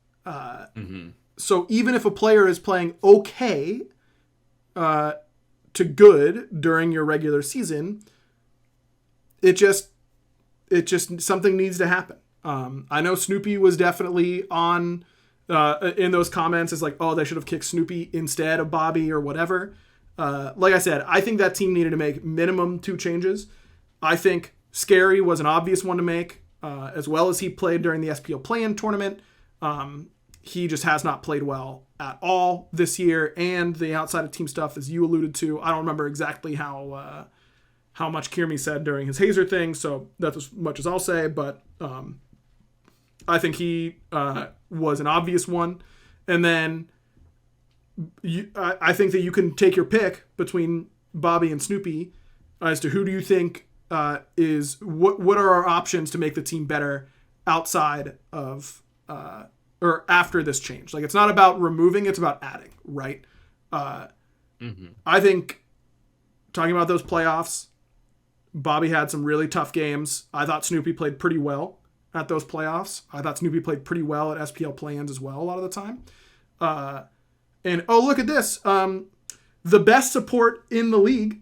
A: So even if a player is playing okay to good during your regular season, it just something needs to happen. I know Snoopy was definitely on in those comments as like, oh, they should have kicked Snoopy instead of Bobby or whatever. Like I said, I think that team needed to make minimum 2 changes. I think Scary was an obvious one to make, as well as he played during the SPL play-in tournament. He just has not played well at all this year, and the outside of team stuff, as you alluded to, I don't remember exactly how much Kiermy said during his Hazer thing, so that's as much as I'll say, but I think he was an obvious one. And then I think that you can take your pick between Bobby and Snoopy as to who do you think is what are our options to make the team better outside of or after this change. Like, it's not about removing, it's about adding, right? I think talking about those playoffs, Bobby had some really tough games. I thought Snoopy played pretty well at those playoffs. I thought Snoopy played pretty well at SPL play-ins as well a lot of the time. And, oh, look at this. The best support in the league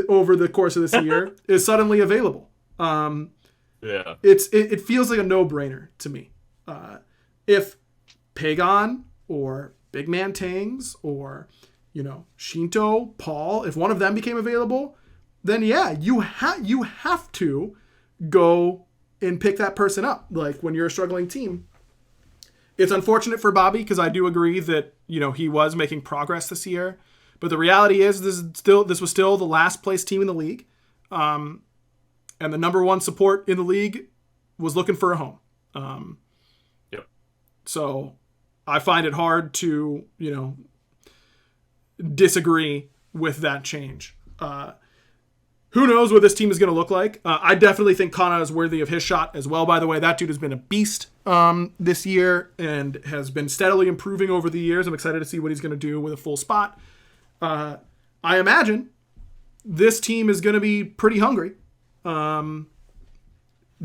A: over the course of this year is suddenly available.
B: Yeah.
A: It feels like a no-brainer to me. If Pagon or Big Man Tangs or, Shinto, Paul, if one of them became available, then yeah, you have to go and pick that person up. Like, when you're a struggling team. It's unfortunate for Bobby because I do agree that, he was making progress this year. But the reality is this was still the last place team in the league. And the number 1 support in the league was looking for a home.
B: Yep.
A: So I find it hard to, disagree with that change. Who knows what this team is going to look like? I definitely think Kana is worthy of his shot as well, by the way. That dude has been a beast this year and has been steadily improving over the years. I'm excited to see what he's going to do with a full spot. I imagine this team is going to be pretty hungry.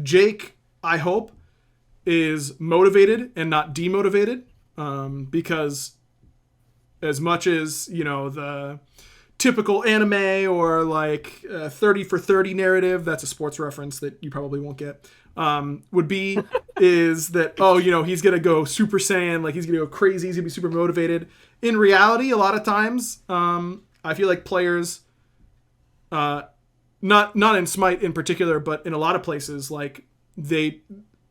A: Jake, I hope, is motivated and not demotivated because as much as, the typical anime or like 30 for 30 narrative, that's a sports reference that you probably won't get, would be is that, he's going to go Super Saiyan, like he's going to go crazy, he's going to be super motivated. In reality, a lot of times, I feel like players, not in Smite in particular, but in a lot of places, like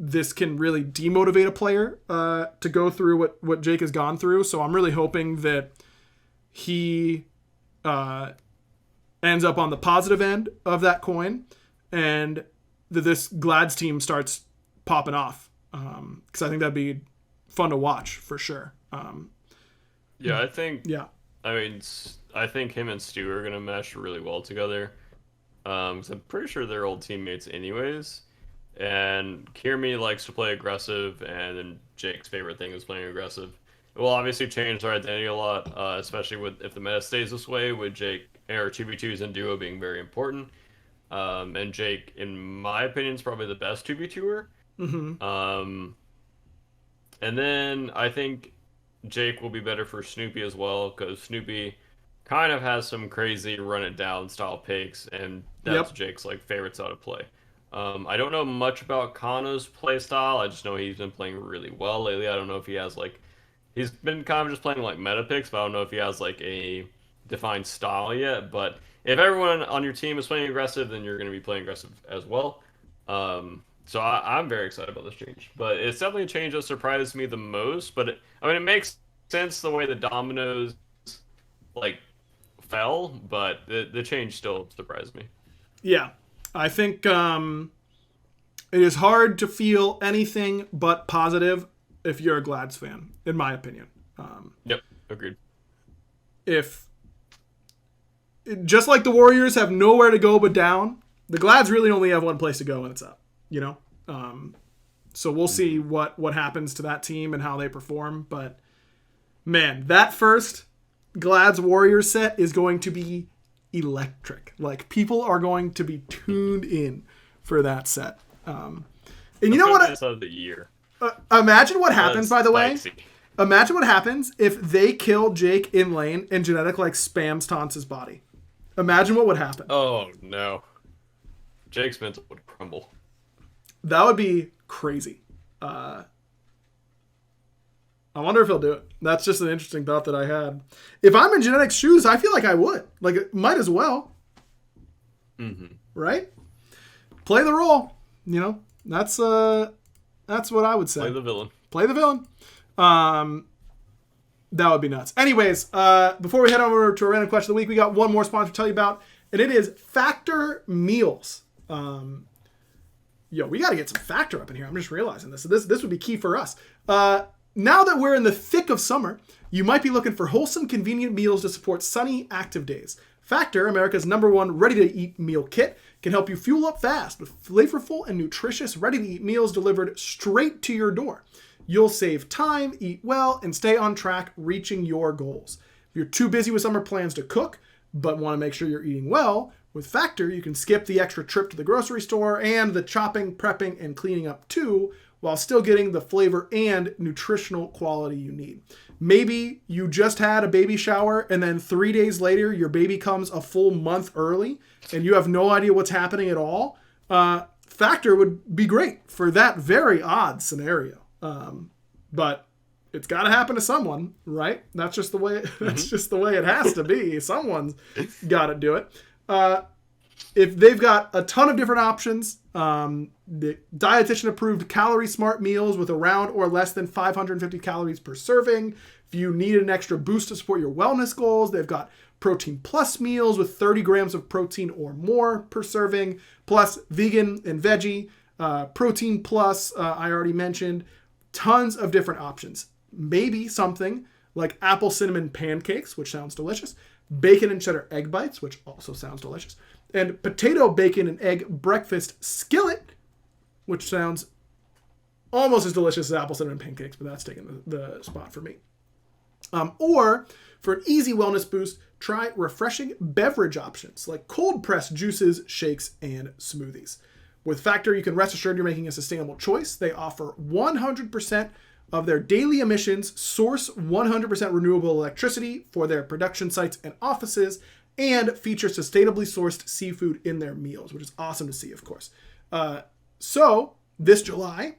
A: this can really demotivate a player to go through what Jake has gone through. So I'm really hoping that he ends up on the positive end of that coin and that this Glads team starts popping off. Because I think that'd be fun to watch for sure.
B: I think.
A: Yeah.
B: I think him and Stu are gonna mesh really well together. So I'm pretty sure they're old teammates, anyways. And Kiermy likes to play aggressive, and then Jake's favorite thing is playing aggressive. It will obviously change their identity a lot, especially if the meta stays this way, with Jake or 2v2s and duo being very important. And Jake, in my opinion, is probably the best 2v2er. And then I think Jake will be better for Snoopy as well, because Snoopy kind of has some crazy run it down style picks, and that's Jake's favorite style to play. I don't know much about Kana's play style. I just know he's been playing really well lately. I don't know if he has he's been kind of just playing meta picks, but I don't know if he has a defined style yet. But if everyone on your team is playing aggressive, then you're going to be playing aggressive as well. So I'm very excited about this change. But it's definitely a change that surprises me the most. But it makes sense the way the dominoes fell, but the change still surprised me.
A: Yeah. I think it is hard to feel anything but positive if you're a Glads fan, in my opinion.
B: Yep, agreed.
A: If just like the Warriors have nowhere to go but down, the Glads really only have one place to go, and it's up. So we'll see what happens to that team and how they perform. But man, that first Glad's Warriors set is going to be electric. Like, people are going to be tuned in for that set. And you know what?
B: Of the year.
A: Imagine what happens, by the
B: spicy.
A: way. Imagine what happens if they kill Jake in lane and Genetic, like, spams taunts body. Imagine what would happen.
B: Oh, no. Jake's mental would crumble.
A: That would be crazy. I wonder if he'll do it. That's just an interesting thought that I had. If I'm in Genetic's shoes, I feel like I would. Like, it might as well.
B: Mm-hmm.
A: Right? Play the role. You know? That's what I would say.
B: Play the villain.
A: Play the villain. That would be nuts. Anyways, before we head over to our random question of the week, we got one more sponsor to tell you about, and it is Factor Meals. We got to get some Factor up in here. I'm just realizing this. So this would be key for us. Now that we're in the thick of summer, you might be looking for wholesome, convenient meals to support sunny, active days. Factor, America's #1 ready-to-eat meal kit, can help you fuel up fast with flavorful and nutritious ready-to-eat meals delivered straight to your door. You'll save time, eat well, and stay on track reaching your goals. If you're too busy with summer plans to cook, but want to make sure you're eating well, with Factor, you can skip the extra trip to the grocery store and the chopping, prepping, and cleaning up too, while still getting the flavor and nutritional quality you need. Maybe you just had a baby shower and then 3 days later your baby comes a full month early and you have no idea what's happening at all. Factor would be great for that very odd scenario. But it's got to happen to someone, right? That's just the way. That's just the way it has to be. Someone's got to do it. If they've got a ton of different options, the dietitian approved calorie smart meals with around or less than 550 calories per serving. If you need an extra boost to support your wellness goals, they've got protein plus meals with 30 grams of protein or more per serving, plus vegan and veggie, protein plus, I already mentioned, tons of different options. Maybe something like apple cinnamon pancakes, which sounds delicious, bacon and cheddar egg bites, which also sounds delicious, and potato, bacon, and egg breakfast skillet, which sounds almost as delicious as apple cinnamon pancakes, but that's taking the spot for me. Or for an easy wellness boost, try refreshing beverage options like cold pressed juices, shakes, and smoothies. With Factor, you can rest assured you're making a sustainable choice. They offer 100% of their daily emissions, source 100% renewable electricity for their production sites and offices, and feature sustainably sourced seafood in their meals, which is awesome to see, of course. So this July,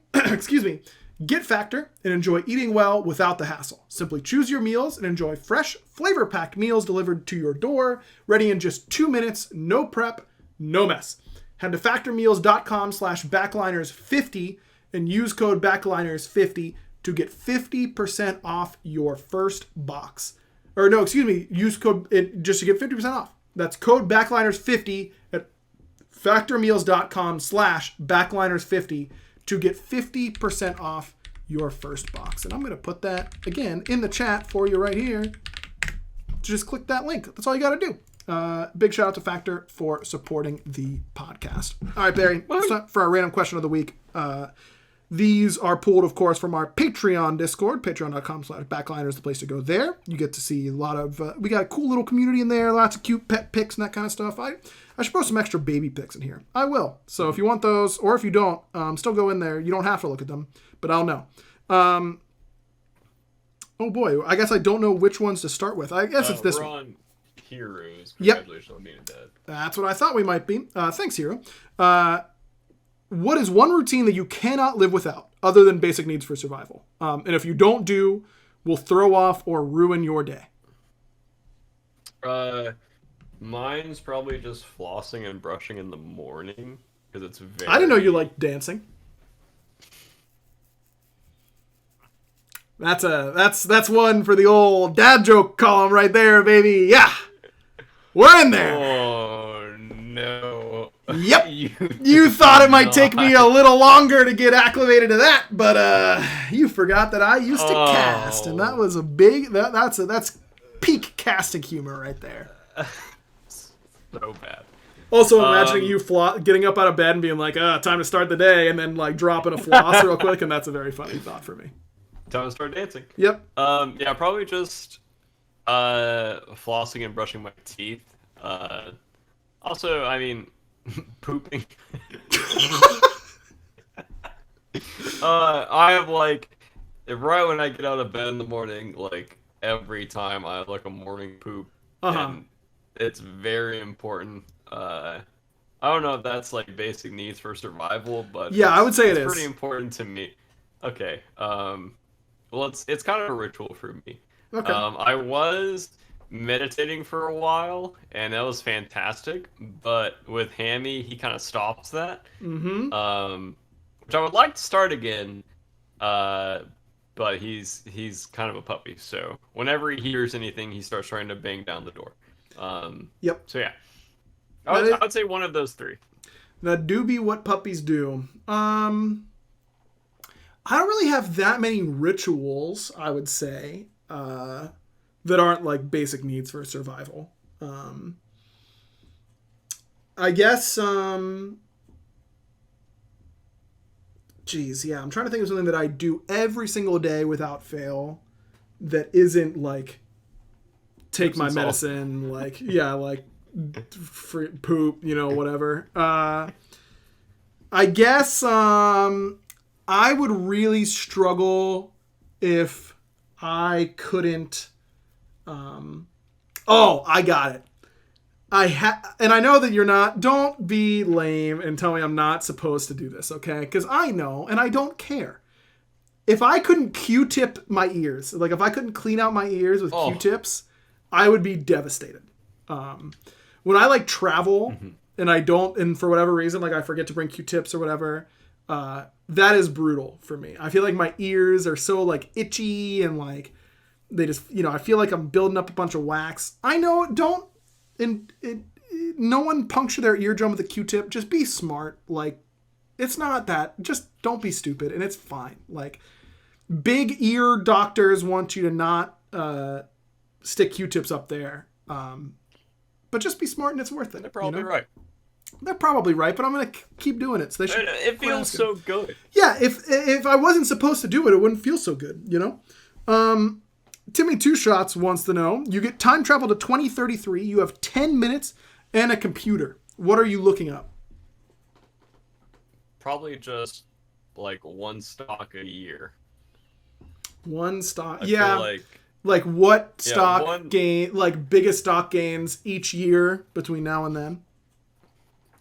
A: get Factor and enjoy eating well without the hassle. Simply choose your meals and enjoy fresh, flavor-packed meals delivered to your door, ready in just 2 minutes, no prep, no mess. Head to factormeals.com/backliners50 and use code backliners50 to get 50% off your first box. Use code just to get 50% off. That's code backliners50 at factormeals.com/backliners50 to get 50% off your first box. And I'm going to put that again in the chat for you right here. Just click that link. That's all you got to do. Big shout out to Factor for supporting the podcast. All right, Barry, it's time for our random question of the week. These are pulled, of course, from our Patreon Discord. Patreon.com/backliners, the place to go there. You get to see a lot of, we got a cool little community in there, lots of cute pet pics and that kind of stuff. I should post some extra baby pics in here. I will. So if you want those, or if you don't, still go in there. You don't have to look at them, but I'll know. Oh boy, I guess I don't know which ones to start with. I guess it's this one.
B: On Heroes.
A: Congratulations
B: on being dead.
A: That's what I thought we might be. Thanks, Hero. What is one routine that you cannot live without, other than basic needs for survival? And if you don't do, will throw off or ruin your day?
B: Mine's probably just flossing and brushing in the morning, because it's very...
A: I didn't know you liked dancing. That's one for the old dad joke column right there, baby. Yeah. We're in there.
B: Oh, no.
A: Yep. You thought it might take me a little longer to get acclimated to that, but you forgot that I used to cast, and that was a big that's peak casting humor right there.
B: So bad.
A: Also imagining you getting up out of bed and being like, time to start the day, and then like dropping a floss real quick, and that's a very funny thought for me.
B: Time to start dancing.
A: Yep.
B: Yeah, probably just Flossing and brushing my teeth. Also, I mean, pooping. I have like right when I get out of bed in the morning, like every time I have like a morning poop,
A: Uh-huh.
B: and it's very important. I don't know if that's like basic needs for survival, but
A: Yeah, I would say it
B: it's pretty
A: is.
B: important to me. Okay. Well, it's kind of a ritual for me.
A: Okay.
B: I was meditating for a while, and that was fantastic. But with Hammy, he kind of stops that.
A: Mm-hmm.
B: Which I would like to start again. Uh, but he's kind of a puppy, so whenever he hears anything, he starts trying to bang down the door.
A: Yep.
B: So yeah,
A: That
B: I
A: it.
B: would say one of those three.
A: That do be what puppies do. I don't really have that many rituals, I would say, that aren't like basic needs for survival. Um, I guess, geez, yeah, I'm trying to think of something that I do every single day without fail that isn't like take my
B: Epsom salt.
A: medicine, like, yeah, like poop, whatever. I guess I would really struggle if I couldn't. Oh, I got it. And I know that you're not. Don't be lame and tell me I'm not supposed to do this, okay? Because I know, and I don't care. If I couldn't Q-tip my ears, like if I couldn't clean out my ears with
B: Oh,
A: Q-tips, I would be devastated. When I like travel and I don't, and for whatever reason, like I forget to bring Q-tips or whatever, that is brutal for me. I feel like my ears are so like itchy and like they just, I feel like I'm building up a bunch of wax. I know, don't, and no one puncture their eardrum with a Q-tip. Just be smart. Like, it's not that. Just don't be stupid, and it's fine. Like, big ear doctors want you to not stick Q-tips up there. But just be smart, and it's worth it.
B: they're probably right.
A: They're probably right, but I'm gonna keep doing it. So they should.
B: It feels so good.
A: Yeah, if I wasn't supposed to do it, it wouldn't feel so good. Timmy Two Shots wants to know: you get time travel to 2033. You have 10 minutes and a computer. What are you looking up?
B: Probably just like one stock a year.
A: One stock.
B: I
A: Yeah.
B: feel like
A: Like what
B: yeah,
A: stock gain? Like biggest stock gains each year between now and then?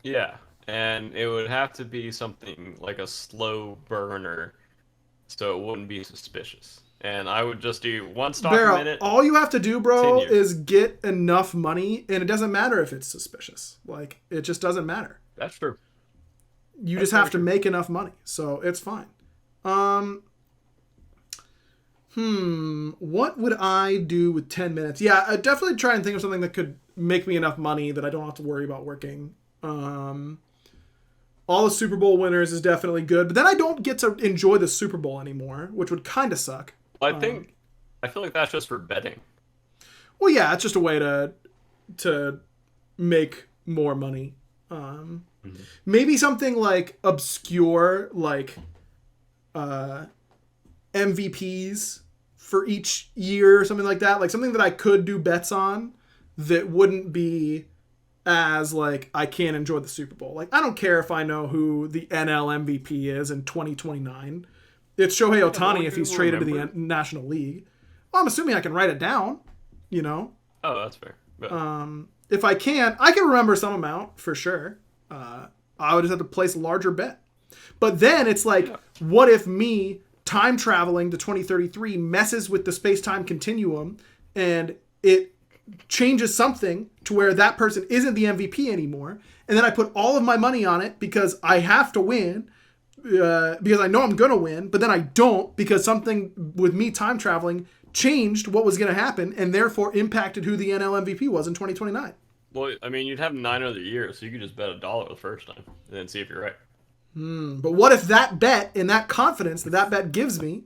B: yeah, and it would have to be something like a slow burner, so it wouldn't be suspicious. And I would just do one stock a
A: Barrel,
B: minute,
A: all you have to do,
B: 10
A: bro,
B: years.
A: is get enough money, and it doesn't matter if it's suspicious. Like, it just doesn't matter.
B: That's true.
A: You
B: That's
A: just have
B: very
A: to
B: true.
A: make enough money, so it's fine. What would I do with 10 minutes? Yeah, I'd definitely try and think of something that could make me enough money that I don't have to worry about working. All the Super Bowl winners is definitely good, but then I don't get to enjoy the Super Bowl anymore, which would kind of suck.
B: I feel like that's just for betting.
A: Well, yeah, it's just a way to make more money. Maybe something like obscure, like MVPs for each year or something like that. Like something that I could do bets on that wouldn't be as like I can't enjoy the Super Bowl. Like I don't care if I know who the NL MVP is in 2029. It's Shohei Ohtani if he's traded to the National League. Well, I'm assuming I can write it down, you know.
B: Oh, that's fair. But
A: If I can remember some amount for sure. I would just have to place a larger bet. But then it's like, what if me time traveling to 2033 messes with the space-time continuum and it changes something to where that person isn't the MVP anymore, and then I put all of my money on it because I have to win, because I know I'm gonna win, but then I don't because something with me time traveling changed what was gonna happen and therefore impacted who the NL MVP was in 2029.
B: well, I mean, you'd have 9 other years, so you could just bet $1 the first time and then see if you're right.
A: But what if that bet and that confidence that bet gives me,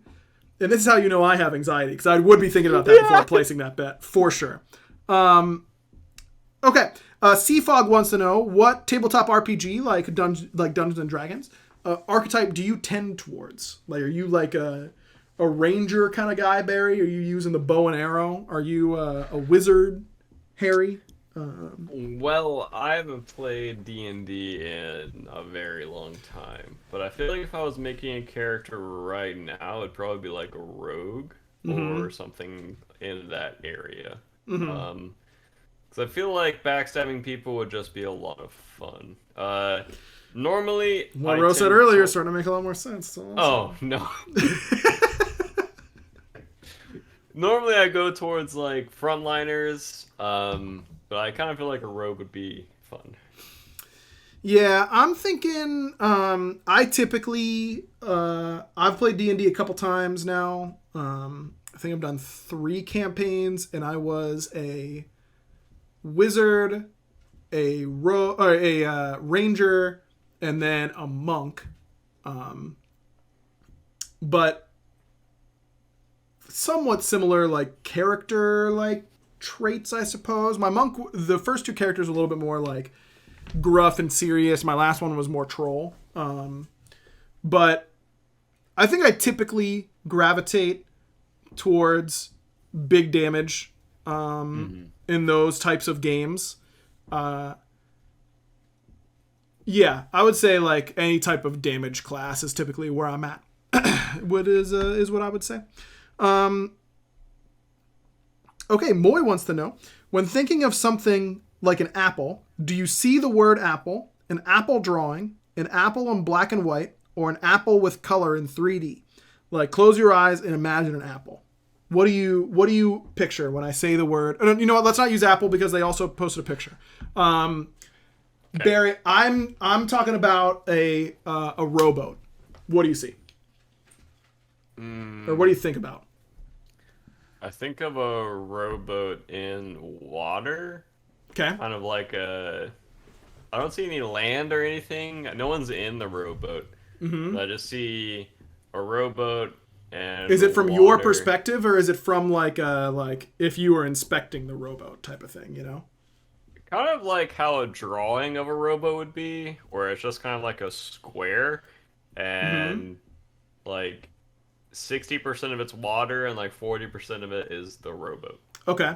A: and this is how you know I have anxiety, because I would be thinking about that before placing that bet, for sure. Okay, Seafog wants to know, what tabletop RPG, like Dungeons and Dragons, archetype do you tend towards? Like, are you like a a ranger kind of guy, Barry? Are you using the bow and arrow? Are you a wizard, Harry?
B: Well, I haven't played D&D in a very long time, but I feel like if I was making a character right now, it'd probably be like a rogue
A: Mm-hmm.
B: or something in that area.
A: Mm-hmm.
B: Um, because I feel like backstabbing people would just be a lot of fun. Normally
A: What
B: I
A: Rose said
B: tend
A: earlier is
B: to.
A: starting to make a lot more sense. That's all
B: Oh
A: I'm
B: no.
A: saying.
B: Normally I go towards like frontliners, but I kind of feel like a rogue would be fun.
A: Yeah, I'm thinking. I typically I've played D&D a couple times now. I think I've done 3 campaigns, and I was a wizard, or a ranger, and then a monk. But somewhat similar, like character like traits, I suppose. My monk, the first 2 characters, are a little bit more like gruff and serious. My last one was more troll. But I think I typically gravitate towards big damage in those types of games. Yeah, I would say like any type of damage class is typically where I'm at. What is what I would say. Okay, Moy wants to know, when thinking of something like an apple, do you see the word apple, an apple drawing, an apple in black and white, or an apple with color in 3D? Like, close your eyes and imagine an apple. What do you picture when I say the word? You know what? Let's not use apple because they also posted a picture. Barry, I'm talking about a rowboat. What do you see? Or what do you think about?
B: I think of a rowboat in water,
A: Okay.
B: kind of like a. I don't see any land or anything. No one's in the rowboat.
A: Mm-hmm.
B: But I just see a rowboat
A: Is
B: and
A: it from your
B: water.
A: perspective, or is it from like if you were inspecting the rowboat type of thing? You know.
B: Kind of like how a drawing of a rowboat would be, where it's just kind of like a square,
A: Mm-hmm.
B: and like 60% of it's water and like 40% of it is the rowboat.
A: Okay.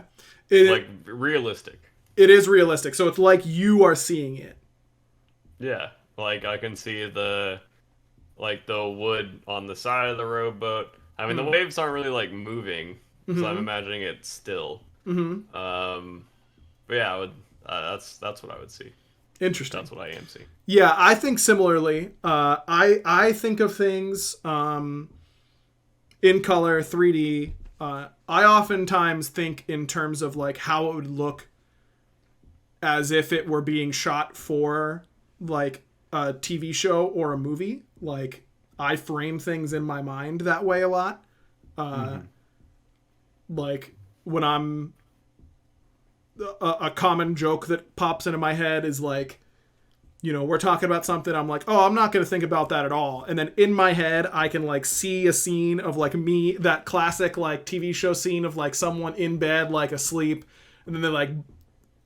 A: It
B: Like realistic.
A: it is realistic, so it's like you are seeing it.
B: Yeah. Like I can see the wood on the side of the rowboat. I mean the
A: Mm.
B: waves aren't really like moving, so I'm
A: Mm-hmm.
B: imagining it still.
A: Mm-hmm.
B: But yeah, I would that's what I would see.
A: Interesting.
B: That's what I am seeing.
A: Yeah, I think similarly. I think of things in color, 3D. I oftentimes think in terms of like how it would look as if it were being shot for like a TV show or a movie. Like I frame things in my mind that way a lot.
B: Mm-hmm.
A: Like when I'm a common joke that pops into my head is like, you know, we're talking about something, I'm like, oh, I'm not going to think about that at all. And then in my head, I can like see a scene of like me, that classic like TV show scene of like someone in bed, like asleep. And then they like,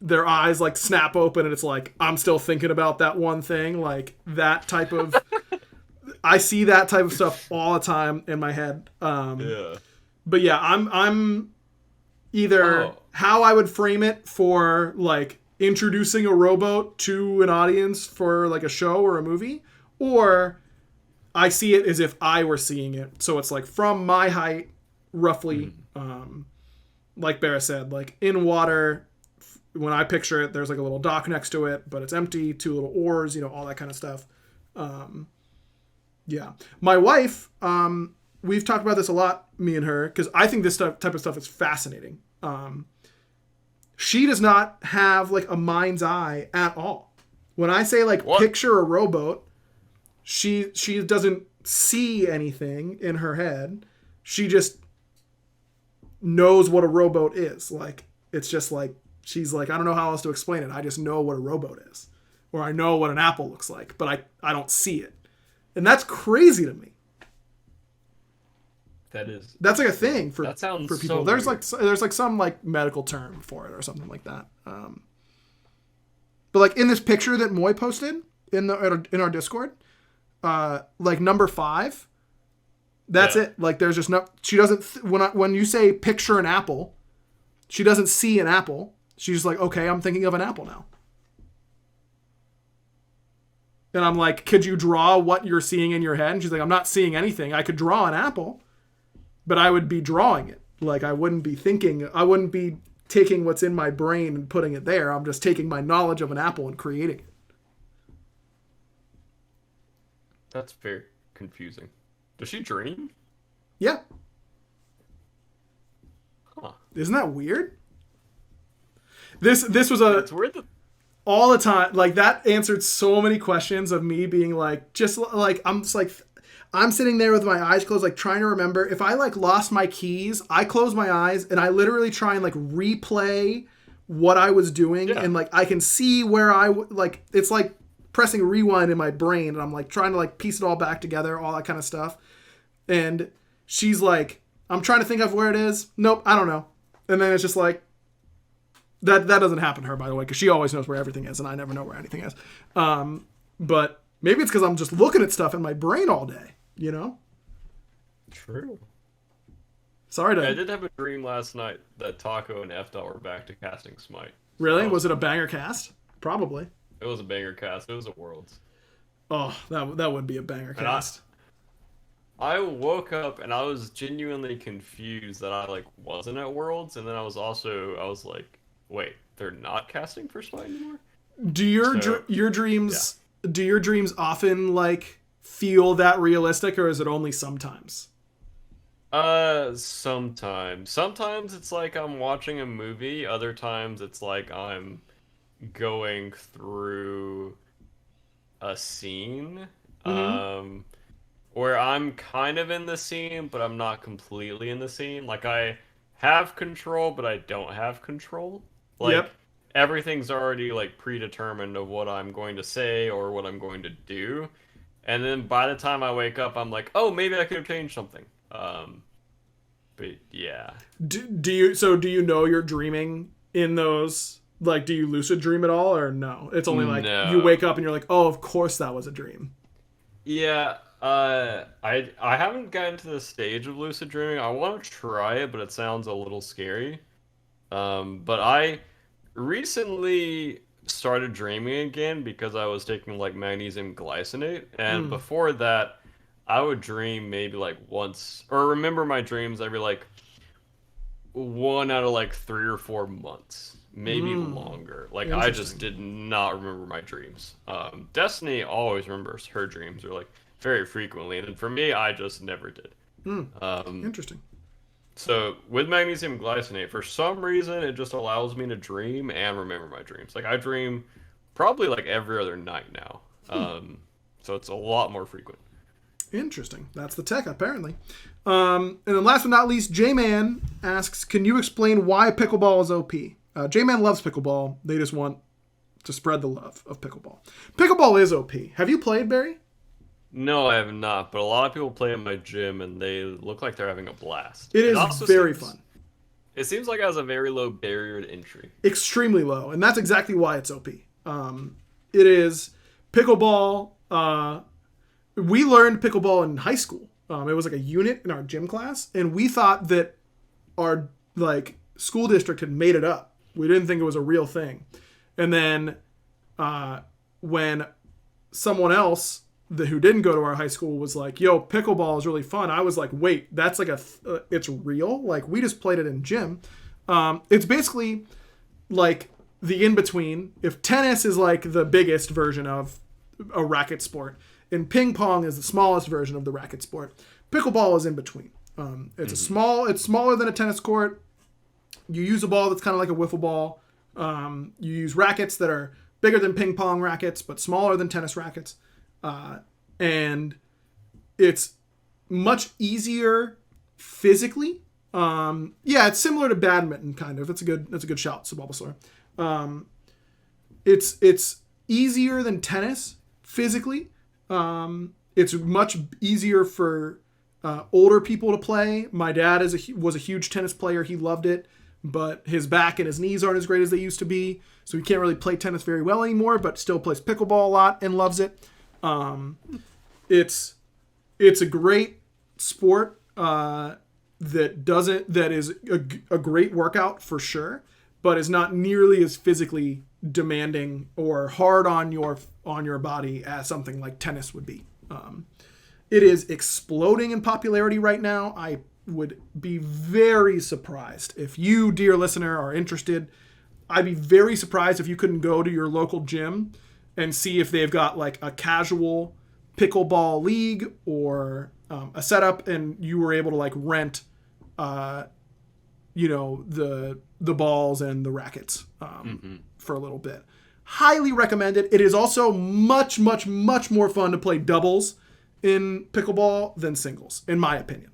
A: their eyes like snap open and it's like, I'm still thinking about that one thing. Like that type of, I see that type of stuff all the time in my head.
B: Yeah.
A: But yeah, I'm either
B: Oh,
A: how I would frame it for like introducing a rowboat to an audience for like a show or a movie, or I see it as if I were seeing it. So it's like from my height, roughly,
B: mhm.
A: like Barra said, like in water. When I picture it, there's like a little dock next to it, but it's empty, 2 little oars, you know, all that kind of stuff. Yeah. My wife, we've talked about this a lot, me and her, because I think this type of stuff is fascinating. She does not have like a mind's eye at all. When I say like
B: What?
A: picture a rowboat, she doesn't see anything in her head. She just knows what a rowboat is. Like it's just like she's like, I don't know how else to explain it. I just know what a rowboat is. Or I know what an apple looks like, but I don't see it. And that's crazy to me.
B: That is
A: That's like a thing
B: that sounds
A: for people.
B: so
A: There's
B: weird.
A: like some like medical term for it or something like that. But like in this picture that Moy posted in our Discord, like number 5, That's it. Like, there's just no... She doesn't... when you say picture an apple, she doesn't see an apple. She's like, okay, I'm thinking of an apple now. And I'm like, could you draw what you're seeing in your head? And she's like, I'm not seeing anything. I could draw an apple, but I would be drawing it. Like, I wouldn't be thinking... I wouldn't be taking what's in my brain and putting it there. I'm just taking my knowledge of an apple and creating it.
B: That's very confusing. Does she dream?
A: Yeah.
B: Huh.
A: Isn't that weird? This was a...
B: It's weird that...
A: All the time. Like, that answered so many questions of me being like... Just like... I'm just like... I'm sitting there with my eyes closed, like, trying to remember. If I, like, lost my keys, I close my eyes, and I literally try and, like, replay what I was doing. Yeah. And, like, I can see where like, it's like pressing rewind in my brain, and I'm, like, trying to, like, piece it all back together, all that kind of stuff. And she's like, I'm trying to think of where it is. Nope, I don't know. And then it's just like, that doesn't happen to her, by the way, because she always knows where everything is, and I never know where anything is. But maybe it's because I'm just looking at stuff in my brain all day, you know?
B: True.
A: Sorry to...
B: Yeah, I did have a dream last night that Taco and F-Dot were back to casting Smite.
A: Really? Was it a banger cast? Probably.
B: It was a banger cast. It was a Worlds.
A: Oh, that would be a banger cast.
B: I woke up and I was genuinely confused that I like wasn't at Worlds, and then I was like, wait, they're not casting for Smite anymore?
A: Do your dreams do your dreams often like feel that realistic, or is it only sometimes?
B: Sometimes. Sometimes it's like I'm watching a movie, other times it's like I'm going through a scene. Where I'm kind of in the scene, but I'm not completely in the scene. Like, I have control, but I don't have control. Like, everything's already, like, predetermined of what I'm going to say or what I'm going to do. And then by the time I wake up, I'm like, oh, maybe I could have changed something. But, yeah.
A: Do you know you're dreaming in those... Like, do you lucid dream at all, or no? It's only, like, you wake up and you're like, oh, of course that was a dream.
B: Yeah. I haven't gotten to the stage of lucid dreaming. I want to try it, but it sounds a little scary. But I recently started dreaming again because I was taking like magnesium glycinate, and before that, I would dream maybe like once, or remember my dreams every like 1 out of like 3 or 4 months, maybe longer. Like I just did not remember my dreams. Destiny always remembers her dreams, or like very frequently, and for me, I just never did.
A: Interesting.
B: So with magnesium glycinate, for some reason, it just allows me to dream and remember my dreams. Like I dream probably like every other night now. So it's a lot more frequent.
A: Interesting. That's the tech, apparently. And then last but not least, J-Man asks, can you explain why pickleball is OP? J-Man loves pickleball. They just want to spread the love of pickleball. Pickleball is OP. Have you played, Barry?
B: No, I have not, but a lot of people play in my gym, and they look like they're having a blast.
A: It is very fun.
B: It seems like it has a very low barrier to entry.
A: Extremely low, and that's exactly why it's OP. It is pickleball. We learned pickleball in high school. It was like a unit in our gym class, and we thought that our like school district had made it up. We didn't think it was a real thing. And then when someone else who didn't go to our high school was like, yo, pickleball is really fun, I was like, wait, that's like it's real? Like, we just played it in gym. It's basically like the in-between. If tennis is like the biggest version of a racket sport, and ping pong is the smallest version of the racket sport, pickleball is in between. It's smaller than a tennis court. You use a ball that's kind of like a wiffle ball. You use rackets that are bigger than ping pong rackets, but smaller than tennis rackets. And it's much easier physically. It's similar to badminton, kind of. That's a good shout, Bulbasaur. It's easier than tennis physically. It's much easier for older people to play. My dad was a huge tennis player. He loved it, but his back and his knees aren't as great as they used to be, so he can't really play tennis very well anymore, but still plays pickleball a lot and loves it. It's a great sport that is a great workout for sure, but is not nearly as physically demanding or hard on your body as something like tennis would be. It is exploding in popularity right now. I would be very surprised if you, dear listener, are interested. I'd be very surprised if you couldn't go to your local gym and see if they've got like a casual pickleball league or a setup, and you were able to like rent, the balls and the rackets for a little bit. Highly recommend it. It is also much, much, much more fun to play doubles in pickleball than singles, in my opinion.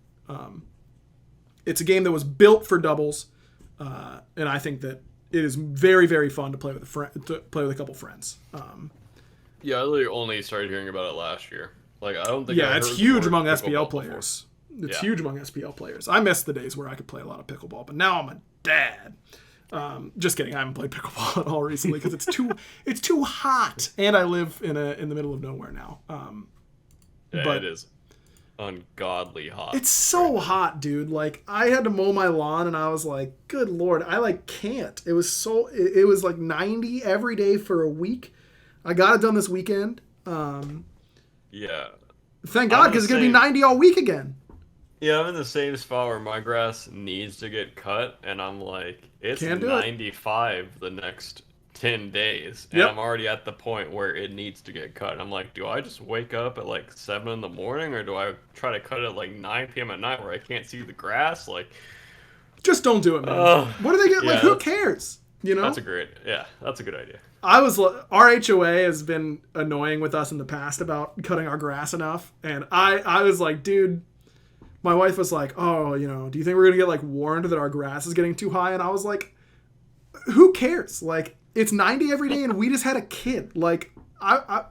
A: It's a game that was built for doubles, and I think that it is very, very fun to play with a couple friends.
B: Yeah, I literally only started hearing about it last year. Like, I don't think.
A: Yeah,
B: I
A: it's
B: heard
A: huge
B: the
A: among
B: word
A: SPL
B: pickleball
A: players.
B: before.
A: It's
B: Yeah.
A: huge among SPL players. I miss the days where I could play a lot of pickleball, but now I'm a dad. Just kidding. I haven't played pickleball at all recently because it's too hot, and I live in the middle of nowhere now.
B: Yeah,
A: but
B: it is ungodly hot.
A: it's so hot, dude. Like, I had to mow my lawn, and I was like, "Good Lord, I like can't." It was like 90 every day for a week. I got it done this weekend.
B: Yeah.
A: Thank God, because it's gonna be 90 all week again.
B: Yeah, I'm in the same spot where my grass needs to get cut, and I'm like, it's
A: Can't do
B: 95 the next 10 days, and
A: Yep.
B: I'm already at the point where it needs to get cut. I'm like, do I just wake up at like 7 in the morning, or do I try to cut it at like 9 p.m. at night where I can't see the grass? Like,
A: Just don't do it, man. What do they get?
B: yeah,
A: Like, who cares? You know?
B: that's a good idea.
A: Our HOA has been annoying with us in the past about cutting our grass enough, and I was like, dude, my wife was like, oh, do you think we're gonna get like warned that our grass is getting too high? And I was like, who cares? Like, it's 90 every day, and we just had a kid. Like, I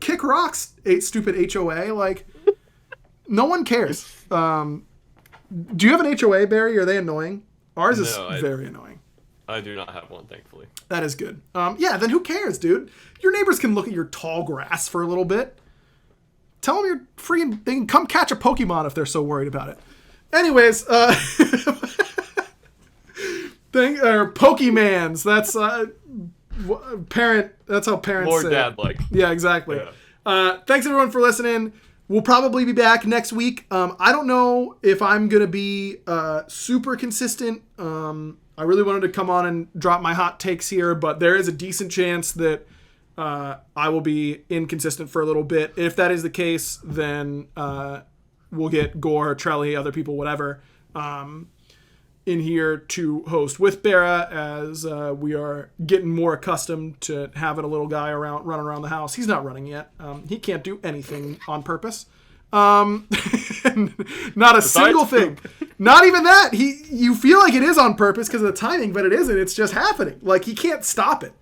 A: kick rocks, stupid HOA. Like, no one cares. Do you have an HOA, Barry? Are they annoying? Ours is very annoying.
B: I do not have one, thankfully.
A: That is good. Yeah, then who cares, dude? Your neighbors can look at your tall grass for a little bit. Tell them you're freaking... They can come catch a Pokemon if they're so worried about it. Anyways, Pokemans. That's parent. That's how parents
B: More
A: say
B: dad-like.
A: Yeah, exactly.
B: Yeah.
A: Thanks everyone for listening. We'll probably be back next week. I don't know if I'm gonna be super consistent. I really wanted to come on and drop my hot takes here, but there is a decent chance that I will be inconsistent for a little bit. If that is the case, then we'll get Gore, Trelly, other people, whatever, in here to host with Bera as we are getting more accustomed to having a little guy running around the house. He's not running yet. He can't do anything on purpose. Not a single thing. Not even that. You feel like it is on purpose because of the timing, but it isn't. It's just happening. Like, he can't stop it.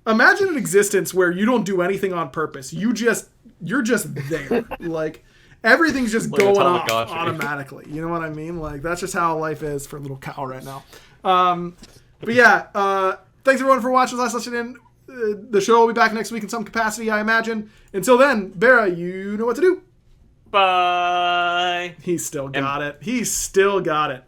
A: Imagine an existence where you don't do anything on purpose. You're just there. Like, everything's just going off automatically. You know what I mean? Like, that's just how life is for a little cow right now. But yeah, thanks everyone for watching. Last listening in. The show will be back next week in some capacity, I imagine. Until then, Bera, you know what to do.
B: Bye.
A: He's still got it. He's still got it.